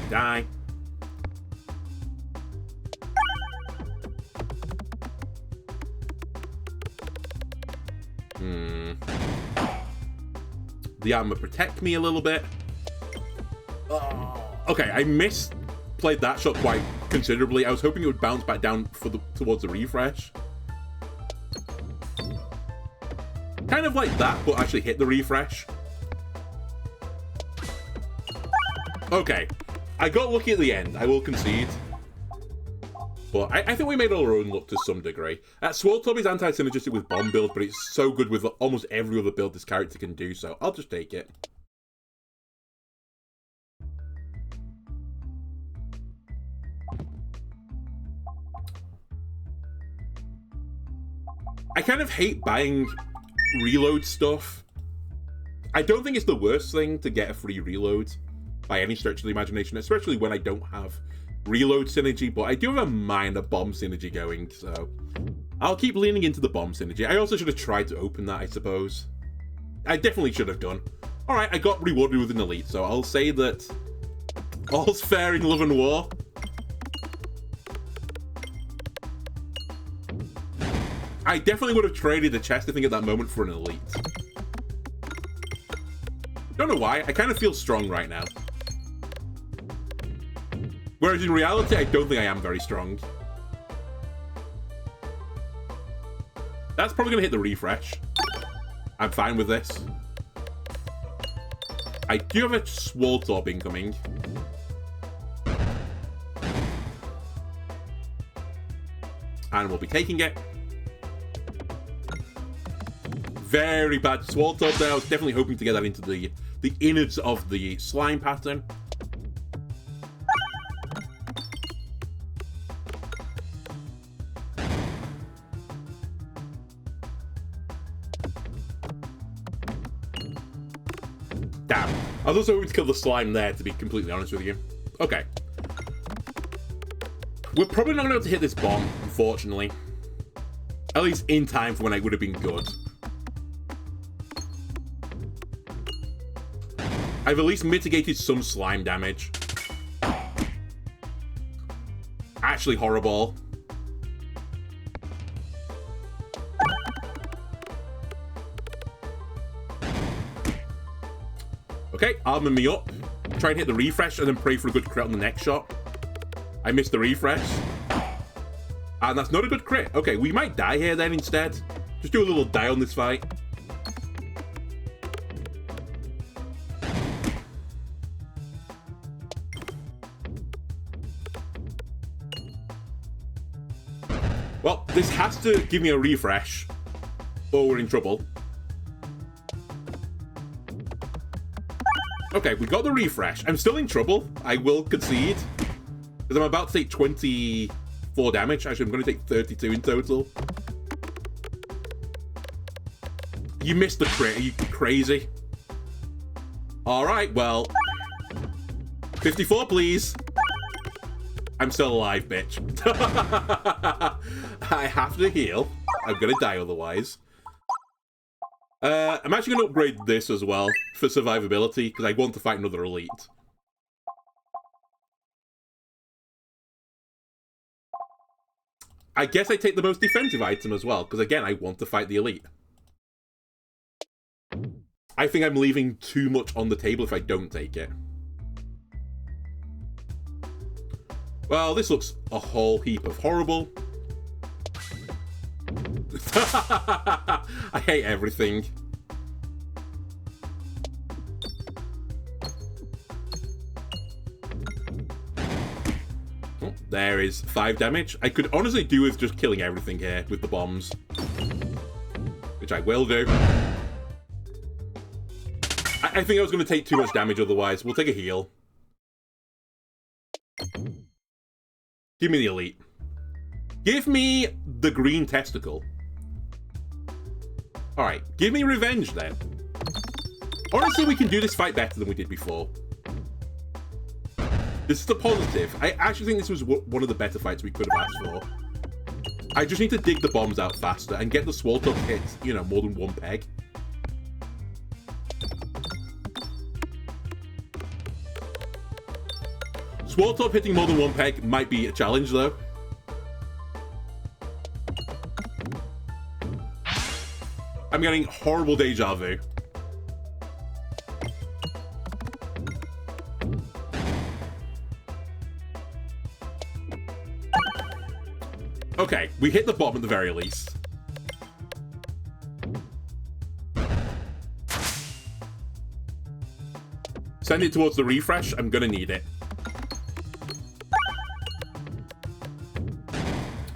A: Die. The armor protect me a little bit. Oh. Okay, I misplayed that shot quite considerably. I was hoping it would bounce back down towards the refresh. Kind of like that, but actually hit the refresh. Okay, I got lucky at the end, I will concede. But I think we made our own luck to some degree. Swirltop is anti-synergistic with bomb build, but it's so good with almost every other build this character can do, so I'll just take it. I kind of hate buying reload stuff. I don't think it's the worst thing to get a free reload by any stretch of the imagination, especially when I don't have reload synergy, but I do have a minor bomb synergy going, so I'll keep leaning into the bomb synergy. I also should have tried to open that, I suppose. I definitely should have done. Alright, I got rewarded with an elite, so I'll say that all's fair in love and war. I definitely would have traded the chest, I think, at that moment for an elite. Don't know why, I kind of feel strong right now. Whereas in reality, I don't think I am very strong. That's probably going to hit the refresh. I'm fine with this. I do have a Swirltop incoming. And we'll be taking it. Very bad Swirltop there. I was definitely hoping to get that into the innards of the slime pattern. Damn. I was also hoping to kill the slime there, to be completely honest with you. Okay. We're probably not going to be able to hit this bomb, unfortunately. At least in time for when I would have been good. I've at least mitigated some slime damage. Actually horrible. Okay, armor me up. Try and hit the refresh and then pray for a good crit on the next shot. I missed the refresh. And that's not a good crit. Okay, we might die here then instead. Just do a little die on this fight. Well, this has to give me a refresh, or we're in trouble. Okay, we got the refresh. I'm still in trouble. I will concede. Because I'm about to take 24 damage. Actually, I'm going to take 32 in total. You missed the crit. Are you crazy? Alright, well. 54, please. I'm still alive, bitch. I have to heal. I'm gonna die otherwise. I'm actually gonna upgrade this as well for survivability, because I want to fight another elite. I guess I take the most defensive item as well, because again, I want to fight the elite. I think I'm leaving too much on the table if I don't take it. Well, this looks a whole heap of horrible. I hate everything. Oh, there is 5 damage. I could honestly do with just killing everything here with the bombs. Which I will do. I think I was going to take too much damage otherwise. We'll take a heal. Give me the elite. Give me the green testicle. Alright, give me revenge then. Honestly, we can do this fight better than we did before. This is the positive. I actually think this was one of the better fights we could have asked for. I just need to dig the bombs out faster and get the swole to hit, you know, more than one peg. Swole top hitting more than one peg might be a challenge though. I'm getting horrible deja vu. Okay, we hit the bottom at the very least. Send it towards the refresh. I'm gonna need it.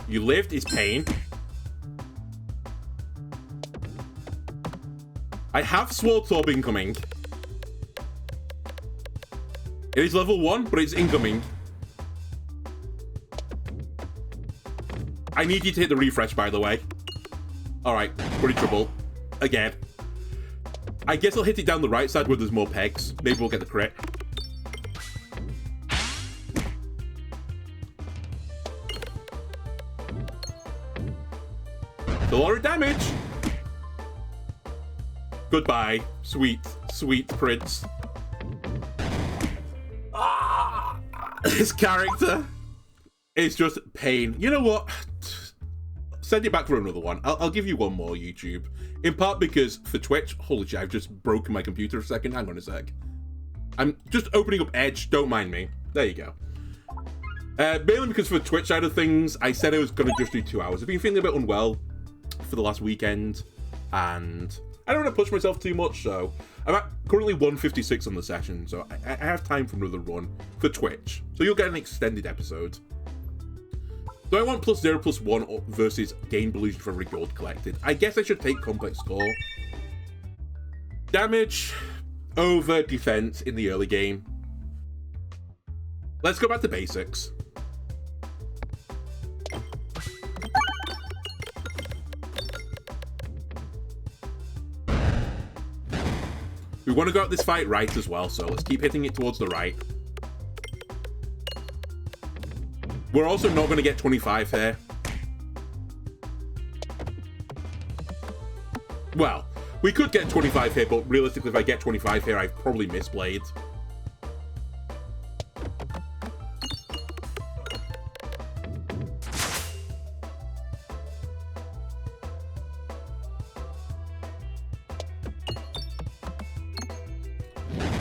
A: You lived is pain. I have Swole Torb incoming. It is level 1, but it's incoming. I need you to hit the refresh, by the way. Alright, we're in trouble. Again. I guess I'll hit it down the right side where there's more pegs. Maybe we'll get the crit. A lot of damage. Goodbye, sweet, sweet prince. Ah, this character is just pain. You know what? Send it back for another one. I'll give you one more, YouTube. In part because for Twitch, holy shit, I've just broken my computer a second. Hang on a sec. I'm just opening up Edge. Don't mind me. There you go. Mainly because for the Twitch side of things, I said I was going to just do 2 hours. I've been feeling a bit unwell for the last weekend, and I don't want to push myself too much, so I'm at currently 156 on the session, so I have time for another run for Twitch. So you'll get an extended episode. Do I want +0, +1 versus gain illusion for every gold collected? I guess I should take complex score. Damage over defense in the early game. Let's go back to basics. We want to go at this fight right as well, so let's keep hitting it towards the right. We're also not going to get 25 here. Well, we could get 25 here, but realistically, if I get 25 here, I've probably misplayed.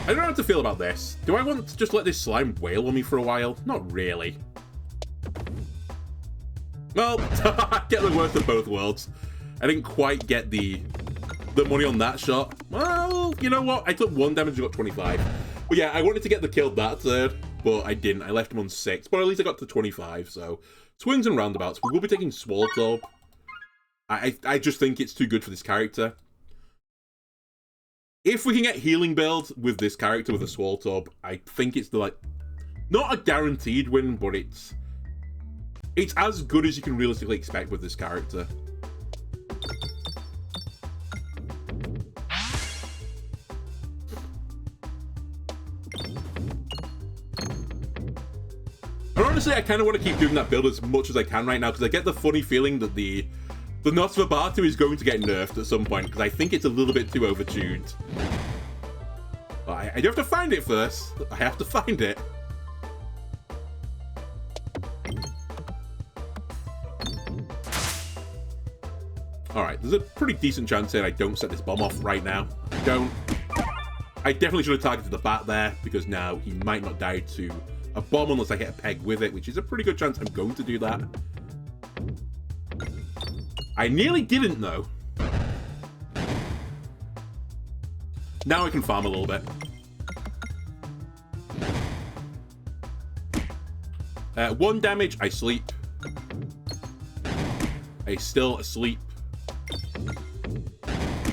A: I don't know how to feel about this. Do I want to just let this slime wail on me for a while? Not really. Well, get the worst of both worlds. I didn't quite get the money on that shot. Well, you know what? I took 1 damage and got 25. But yeah, I wanted to get the kill that third, but I didn't. I left him on 6, but at least I got to 25, so swings and roundabouts. We will be taking Swole Torb. I just think it's too good for this character. If we can get healing build with this character with a Swole Torb, I think it's the, like, not a guaranteed win, but it's as good as you can realistically expect with this character. And honestly, I kind of want to keep doing that build as much as I can right now, because I get the funny feeling that the The Nosferatu is going to get nerfed at some point, because I think it's a little bit too overtuned. I do have to find it first. I have to find it. Alright, there's a pretty decent chance here I don't set this bomb off right now. I don't. I definitely should have targeted the bat there, because now he might not die to a bomb unless I hit a peg with it, which is a pretty good chance I'm going to do that. I nearly didn't, though. Now I can farm a little bit. 1 damage, I sleep. I still asleep.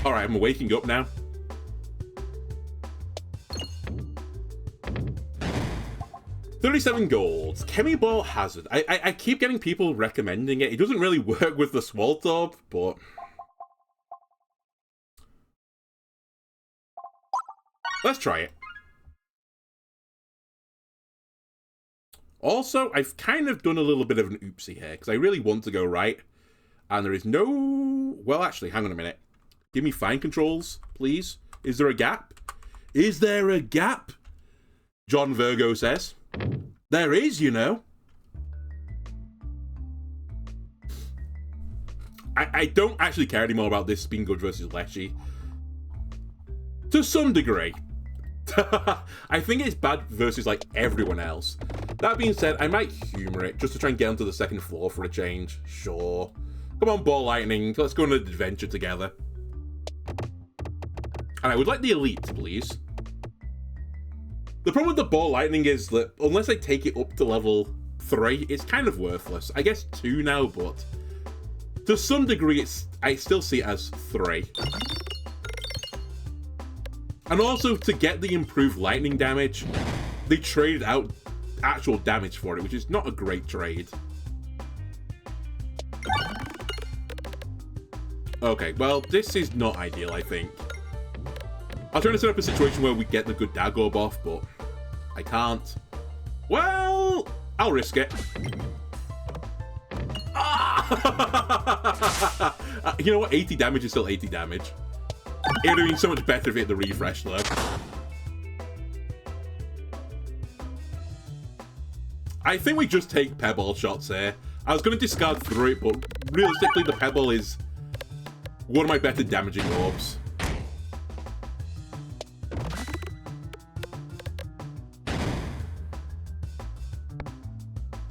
A: Alright, I'm waking up now. $37 gold. Chemi Ball Hazard. I keep getting people recommending it. It doesn't really work with the Swaltorb, but... let's try it. Also, I've kind of done a little bit of an oopsie here, because I really want to go right. And there is no... well, actually, hang on a minute. Give me fine controls, please. Is there a gap? Is there a gap? John Virgo says. There is, you know. I don't actually care anymore about this being good versus Leshy. To some degree. I think it's bad versus, like, everyone else. That being said, I might humor it just to try and get onto the second floor for a change. Sure. Come on, Ball Lightning. Let's go on an adventure together. And I would like the Elite, please. The problem with the Ball Lightning is that unless I take it up to level 3, it's kind of worthless. I guess 2 now, but to some degree, I still see it as 3. And also, to get the improved lightning damage, they traded out actual damage for it, which is not a great trade. Okay, well, this is not ideal, I think. I was trying to set up a situation where we get the good Dagob off, but I can't. Well, I'll risk it. Ah! You know what? 80 damage is still 80 damage. It would have been so much better if it had the refresh, though. I think we just take Pebble shots here. I was going to discard through it, but realistically, the Pebble is one of my better damaging orbs.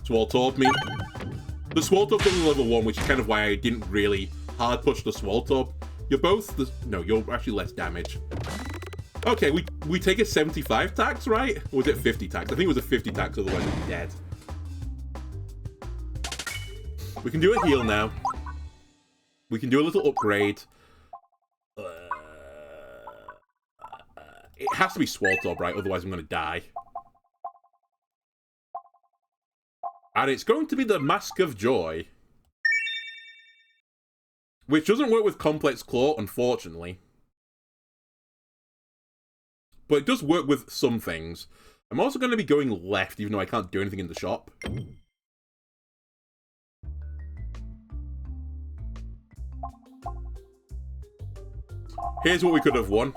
A: Swaltorb me. The Swaltorb's only level 1, which is kind of why I didn't really hard push the Swaltorb. You're both the... no, you're actually less damage. Okay, we take a 75 tax, right? Or was it 50 tax? I think it was a 50 tax, otherwise I'd be dead. We can do a heal now. We can do a little upgrade. It has to be Swaltorb, right? Otherwise I'm going to die. And it's going to be the Mask of Joy. Which doesn't work with Complex Claw, unfortunately. But it does work with some things. I'm also going to be going left, even though I can't do anything in the shop. Here's what we could have won.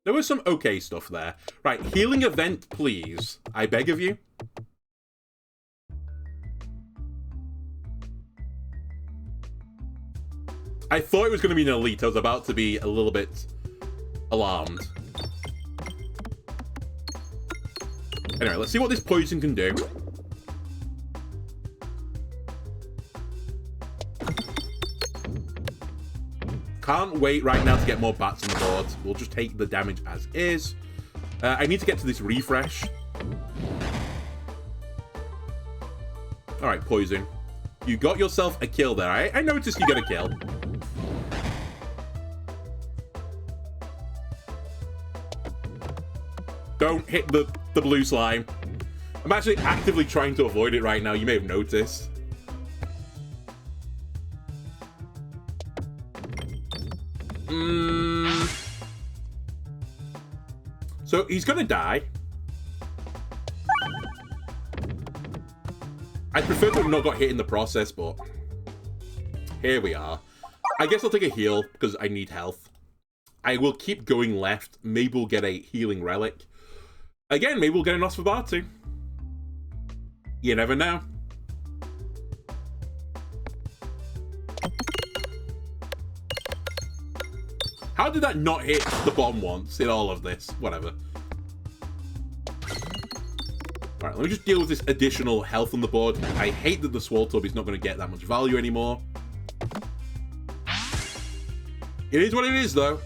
A: There was some okay stuff there. Right, healing event, please. I beg of you. I thought it was going to be an elite. I was about to be a little bit alarmed. Anyway, let's see what this poison can do. Can't wait right now to get more bats on the board. We'll just take the damage as is. I need to get to this refresh. Alright, poison. You got yourself a kill there. I noticed you got a kill. Don't hit the blue slime. I'm actually actively trying to avoid it right now. You may have noticed. So he's gonna die. I prefer to have not got hit in the process, but Here we are. I guess I'll take a heal, because I need health. I will keep going left. Maybe we'll get a healing relic. Again, maybe we'll get a Nosferatu. You never know. How did that not hit the bottom once in all of this? Whatever. Alright, let me just deal with this additional health on the board. I hate that the Swaltub is not going to get that much value anymore. It is what it is, though.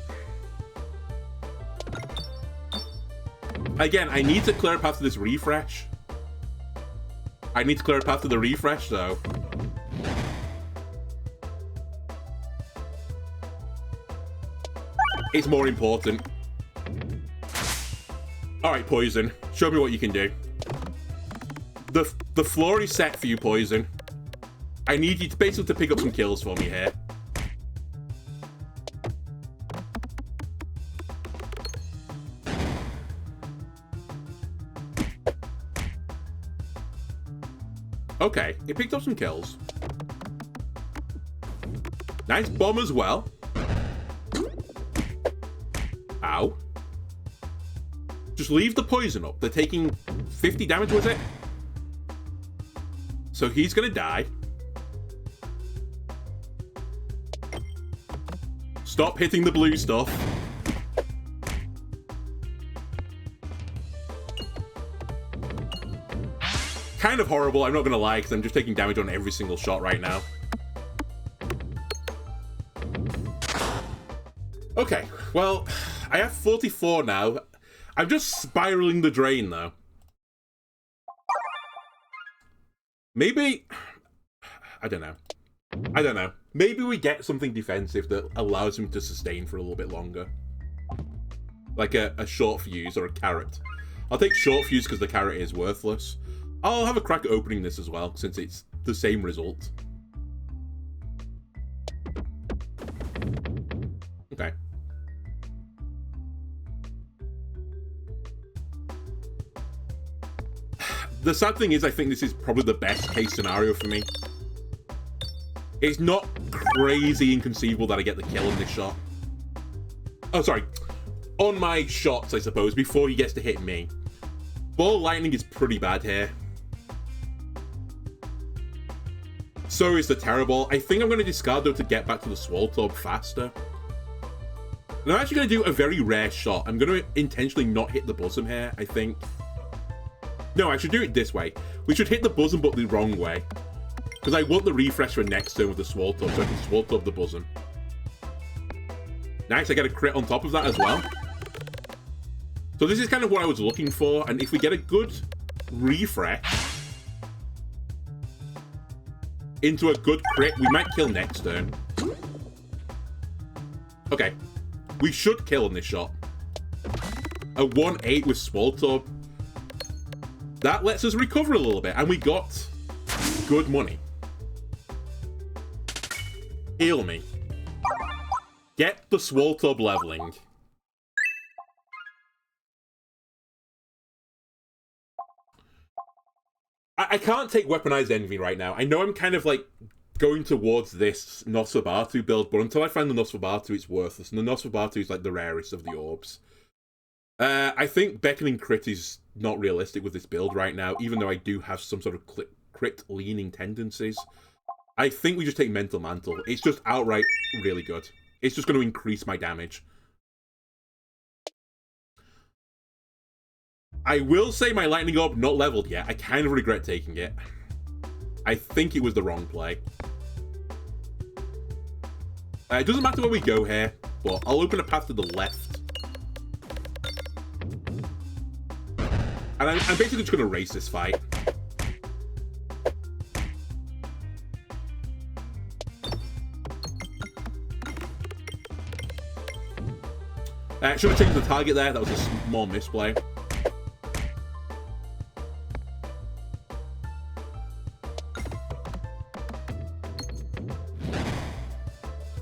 A: Again, I need to clear a path to this refresh. I need to clear a path to the refresh, though. It's more important. Alright, Poison. Show me what you can do. The floor is set for you, Poison. I need you to basically to pick up some kills for me here. Okay, it picked up some kills. Nice bomb as well. Ow. Just leave the poison up. They're taking 50 damage, was it? So he's gonna die. Stop hitting the blue stuff. Kind of horrible, I'm not gonna lie, because I'm just taking damage on every single shot right now. Okay, well, I have 44 now. I'm just spiraling the drain, though. Maybe... I don't know. Maybe we get something defensive that allows him to sustain for a little bit longer. Like a short fuse or a carrot. I'll take short fuse because the carrot is worthless. I'll have a crack at opening this as well, since it's the same result. Okay. The sad thing is, I think this is probably the best case scenario for me. It's not crazy inconceivable that I get the kill in this shot. Oh, sorry. On my shots, I suppose, before he gets to hit me. Ball lightning is pretty bad here. So is the Terrible. I think I'm going to discard, though, to get back to the Swaltub faster. And I'm actually going to do a very rare shot. I'm going to intentionally not hit the bosom here, I think. No, I should do it this way. We should hit the bosom, but the wrong way. Because I want the refresh for next turn with the Swaltub, so I can Swaltub the bosom. Nice, I get a crit on top of that as well. So this is kind of what I was looking for, and if we get a good refresh into a good crit, we might kill next turn. Okay, we should kill in this shot. A 1-8 with Swaltub. That lets us recover a little bit, and we got good money. Heal me. Get the Swaltub leveling. I can't take Weaponized Envy right now. I know I'm kind of like going towards this Nosferatu build, but until I find the Nosferatu, it's worthless. And the Nosferatu is like the rarest of the orbs. I think Beckoning Crit is not realistic with this build right now, even though I do have some sort of crit-leaning tendencies. I think we just take Mental Mantle. It's just outright really good. It's just going to increase my damage. I will say my Lightning Orb not leveled yet. I kind of regret taking it. I think it was the wrong play. It doesn't matter where we go here, but I'll open a path to the left. And I'm basically just going to race this fight. Should have changed the target there. That was a small misplay.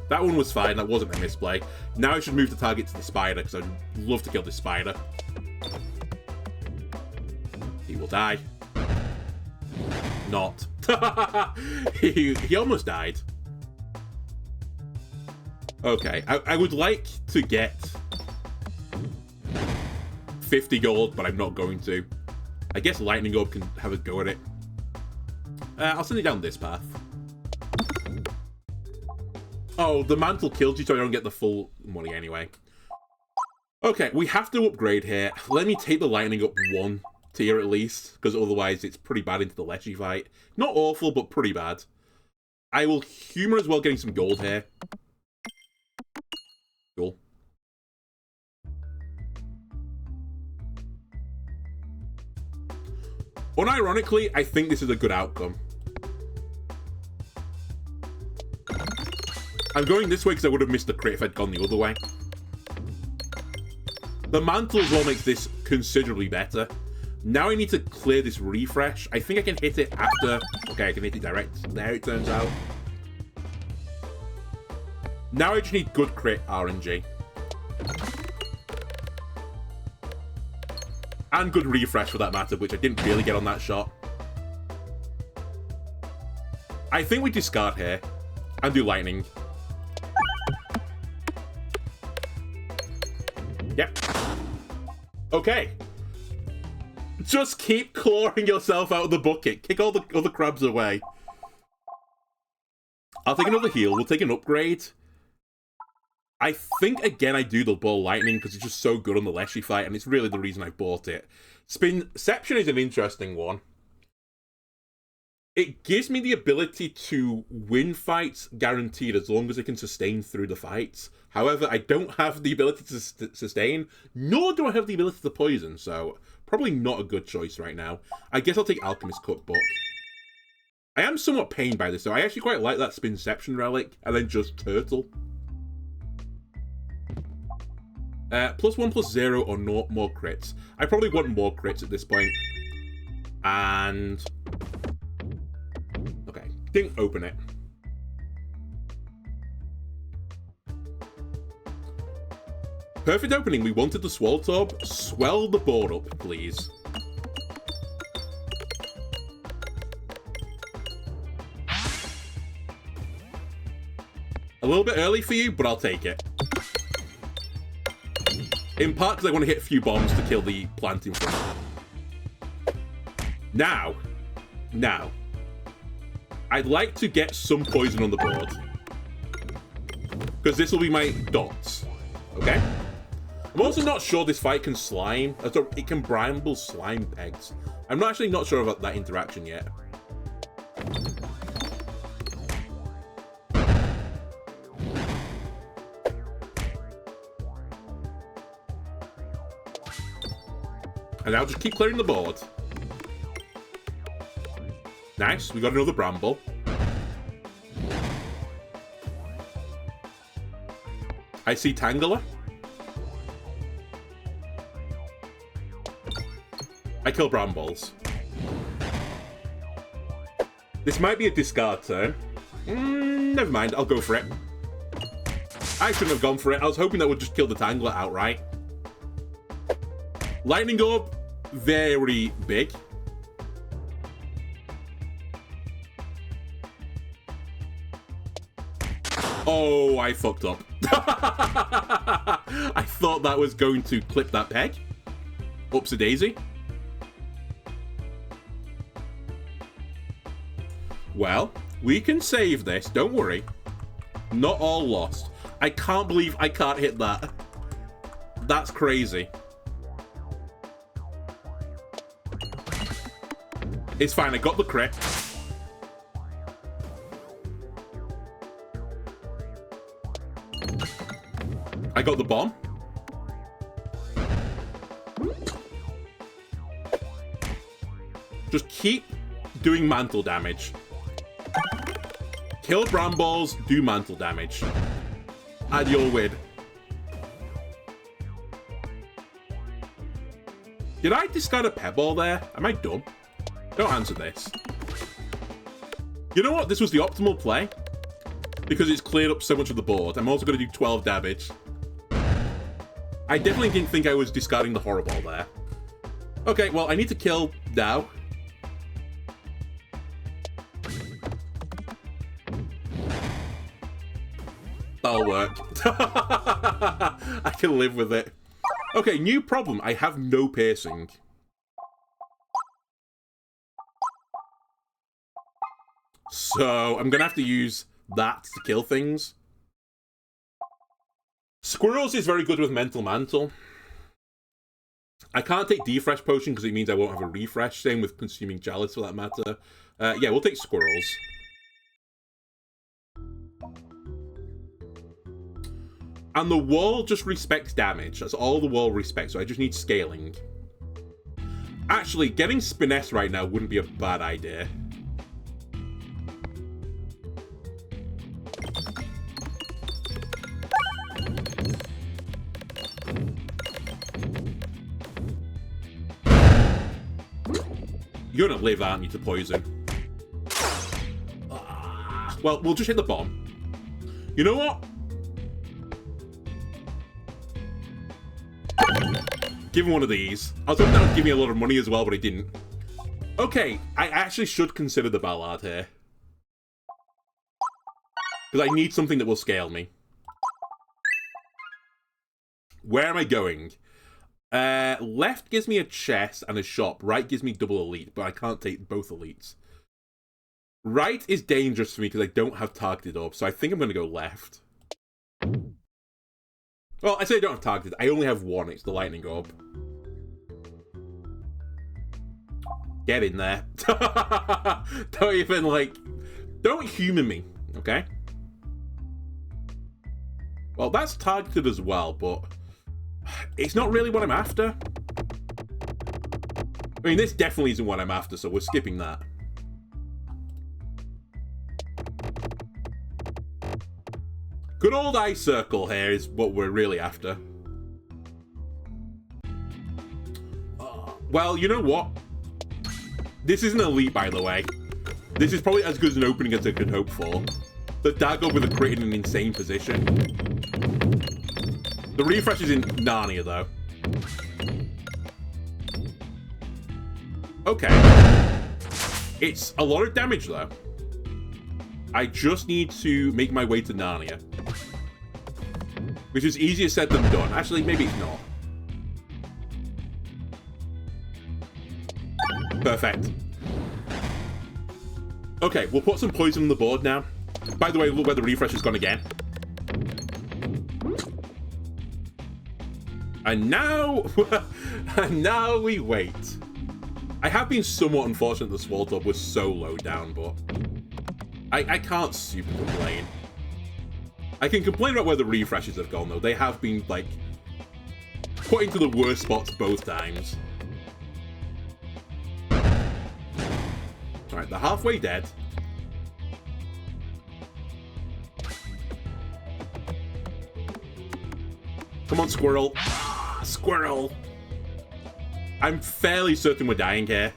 A: That one was fine. That wasn't a misplay. Now I should move the target to the spider, because I'd love to kill this spider. He will die. Not. He almost died. Okay, I would like to get 50 gold, but I'm not going to. I guess Lightning Orb can have a go at it. I'll send it down this path. Oh, the mantle kills you, so I don't get the full money anyway. Okay, we have to upgrade here. Let me take the Lightning up 1 tier at least, because otherwise it's pretty bad into the Leshy fight. Not awful, but pretty bad. I will humor as well getting some gold here. Cool. Unironically, I think this is a good outcome. I'm going this way because I would have missed the crit if I'd gone the other way. The mantle as well makes this considerably better. Now I need to clear this refresh. I think I can hit it after... Okay, I can hit it direct. There it turns out. Now I just need good crit RNG. And good refresh for that matter, which I didn't really get on that shot. I think we discard here and do lightning. Yep. Okay. Just keep clawing yourself out of the bucket. Kick all the other crabs away. I'll take another heal. We'll take an upgrade. I think, again, I do the ball lightning because it's just so good on the Leshy fight, and it's really the reason I bought it. Spinception is an interesting one. It gives me the ability to win fights guaranteed as long as I can sustain through the fights. However, I don't have the ability to sustain, nor do I have the ability to poison, so probably not a good choice right now. I guess I'll take Alchemist Cookbook. I am somewhat pained by this, though. I actually quite like that Spinception relic, and then just Turtle. +1/+0 or no more crits. I probably want more crits at this point. And... okay, didn't open it. Perfect opening. We wanted the Swaltorb. Swell the board up, please. A little bit early for you, but I'll take it. In part because I want to hit a few bombs to kill the plant in front. Now, I'd like to get some poison on the board. Because this will be my dots. Okay? I'm also not sure this fight can slime. It can bramble slime pegs. I'm actually not sure about that interaction yet. And I'll just keep clearing the board. Nice, we got another bramble. I see Tangler. I kill brambles. This might be a discard turn. Never mind, I'll go for it. I shouldn't have gone for it. I was hoping that would just kill the Tangler outright. Lightning Orb, very big. Oh, I fucked up. I thought that was going to clip that peg. Oopsie daisy. Well, we can save this, don't worry. Not all lost. I can't believe I can't hit that. That's crazy. It's fine, I got the crit. I got the bomb. Just keep doing mantle damage. Kill brambles, do mantle damage. And you'll win. Did I discard a pebble there? Am I dumb? Don't answer this. You know what? This was the optimal play. Because it's cleared up so much of the board. I'm also going to do 12 damage. I definitely didn't think I was discarding the horrible there. Okay, well, I need to kill now. That'll work. I can live with it. Okay, new problem. I have no piercing. So, I'm gonna have to use that to kill things. Squirrels is very good with Mental Mantle. I can't take Defresh Potion because it means I won't have a refresh. Same with Consuming Chalice for that matter. Yeah, we'll take Squirrels. And the wall just respects damage. That's all the wall respects, so I just need scaling. Actually, getting Spiness right now wouldn't be a bad idea. You're gonna live, aren't you, to poison? Well, we'll just hit the bomb. You know what? Give him one of these. I was hoping that would give me a lot of money as well, but it didn't. Okay, I actually should consider the Ballad here. Because I need something that will scale me. Where am I going? Left gives me a chest and a shop. Right gives me double elite, but I can't take both elites. Right is dangerous for me because I don't have targeted orb, so I think I'm going to go left. Well, I say I don't have targeted. I only have one. It's the lightning orb. Get in there. Don't even, like... Don't human me, okay? Well, that's targeted as well, but... It's not really what I'm after. I mean, this definitely isn't what I'm after, so we're skipping that. Good old eye circle here is what we're really after. Well, you know what? This isn't elite, by the way. This is probably as good as an opening as I could hope for. The dagger with a crit in an insane position. The refresh is in Narnia, though. Okay. It's a lot of damage, though. I just need to make my way to Narnia. Which is easier said than done. Actually, maybe it's not. Perfect. Okay, we'll put some poison on the board now. By the way, look where the refresh has gone again. And now... and now we wait. I have been somewhat unfortunate the Swaltop was so low down, but... I can't super complain. I can complain about where the refreshes have gone, though. They have been, like, put into the worst spots both times. Alright, they're halfway dead. Come on, Squirrel. Squirrel. I'm fairly certain we're dying here.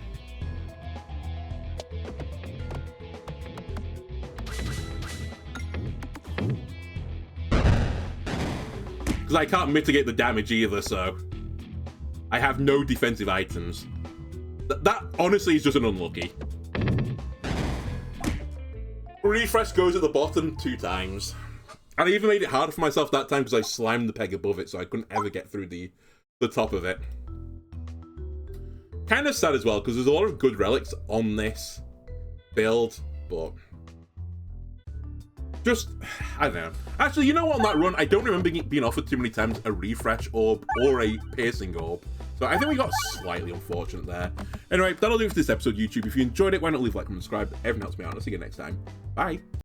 A: Because I can't mitigate the damage either, so... I have no defensive items. That honestly is just an unlucky. Refresh goes at the bottom 2 times. And I even made it harder for myself that time because I slimed the peg above it, so I couldn't ever get through the top of it. Kind of sad as well, because there's a lot of good relics on this build, but... Just, I don't know. Actually, you know what, on that run, I don't remember being offered too many times a refresh orb or a piercing orb. So I think we got slightly unfortunate there. Anyway, that'll do it for this episode, YouTube. If you enjoyed it, why not leave a like and subscribe? Everything else me out. I'll see you next time. Bye.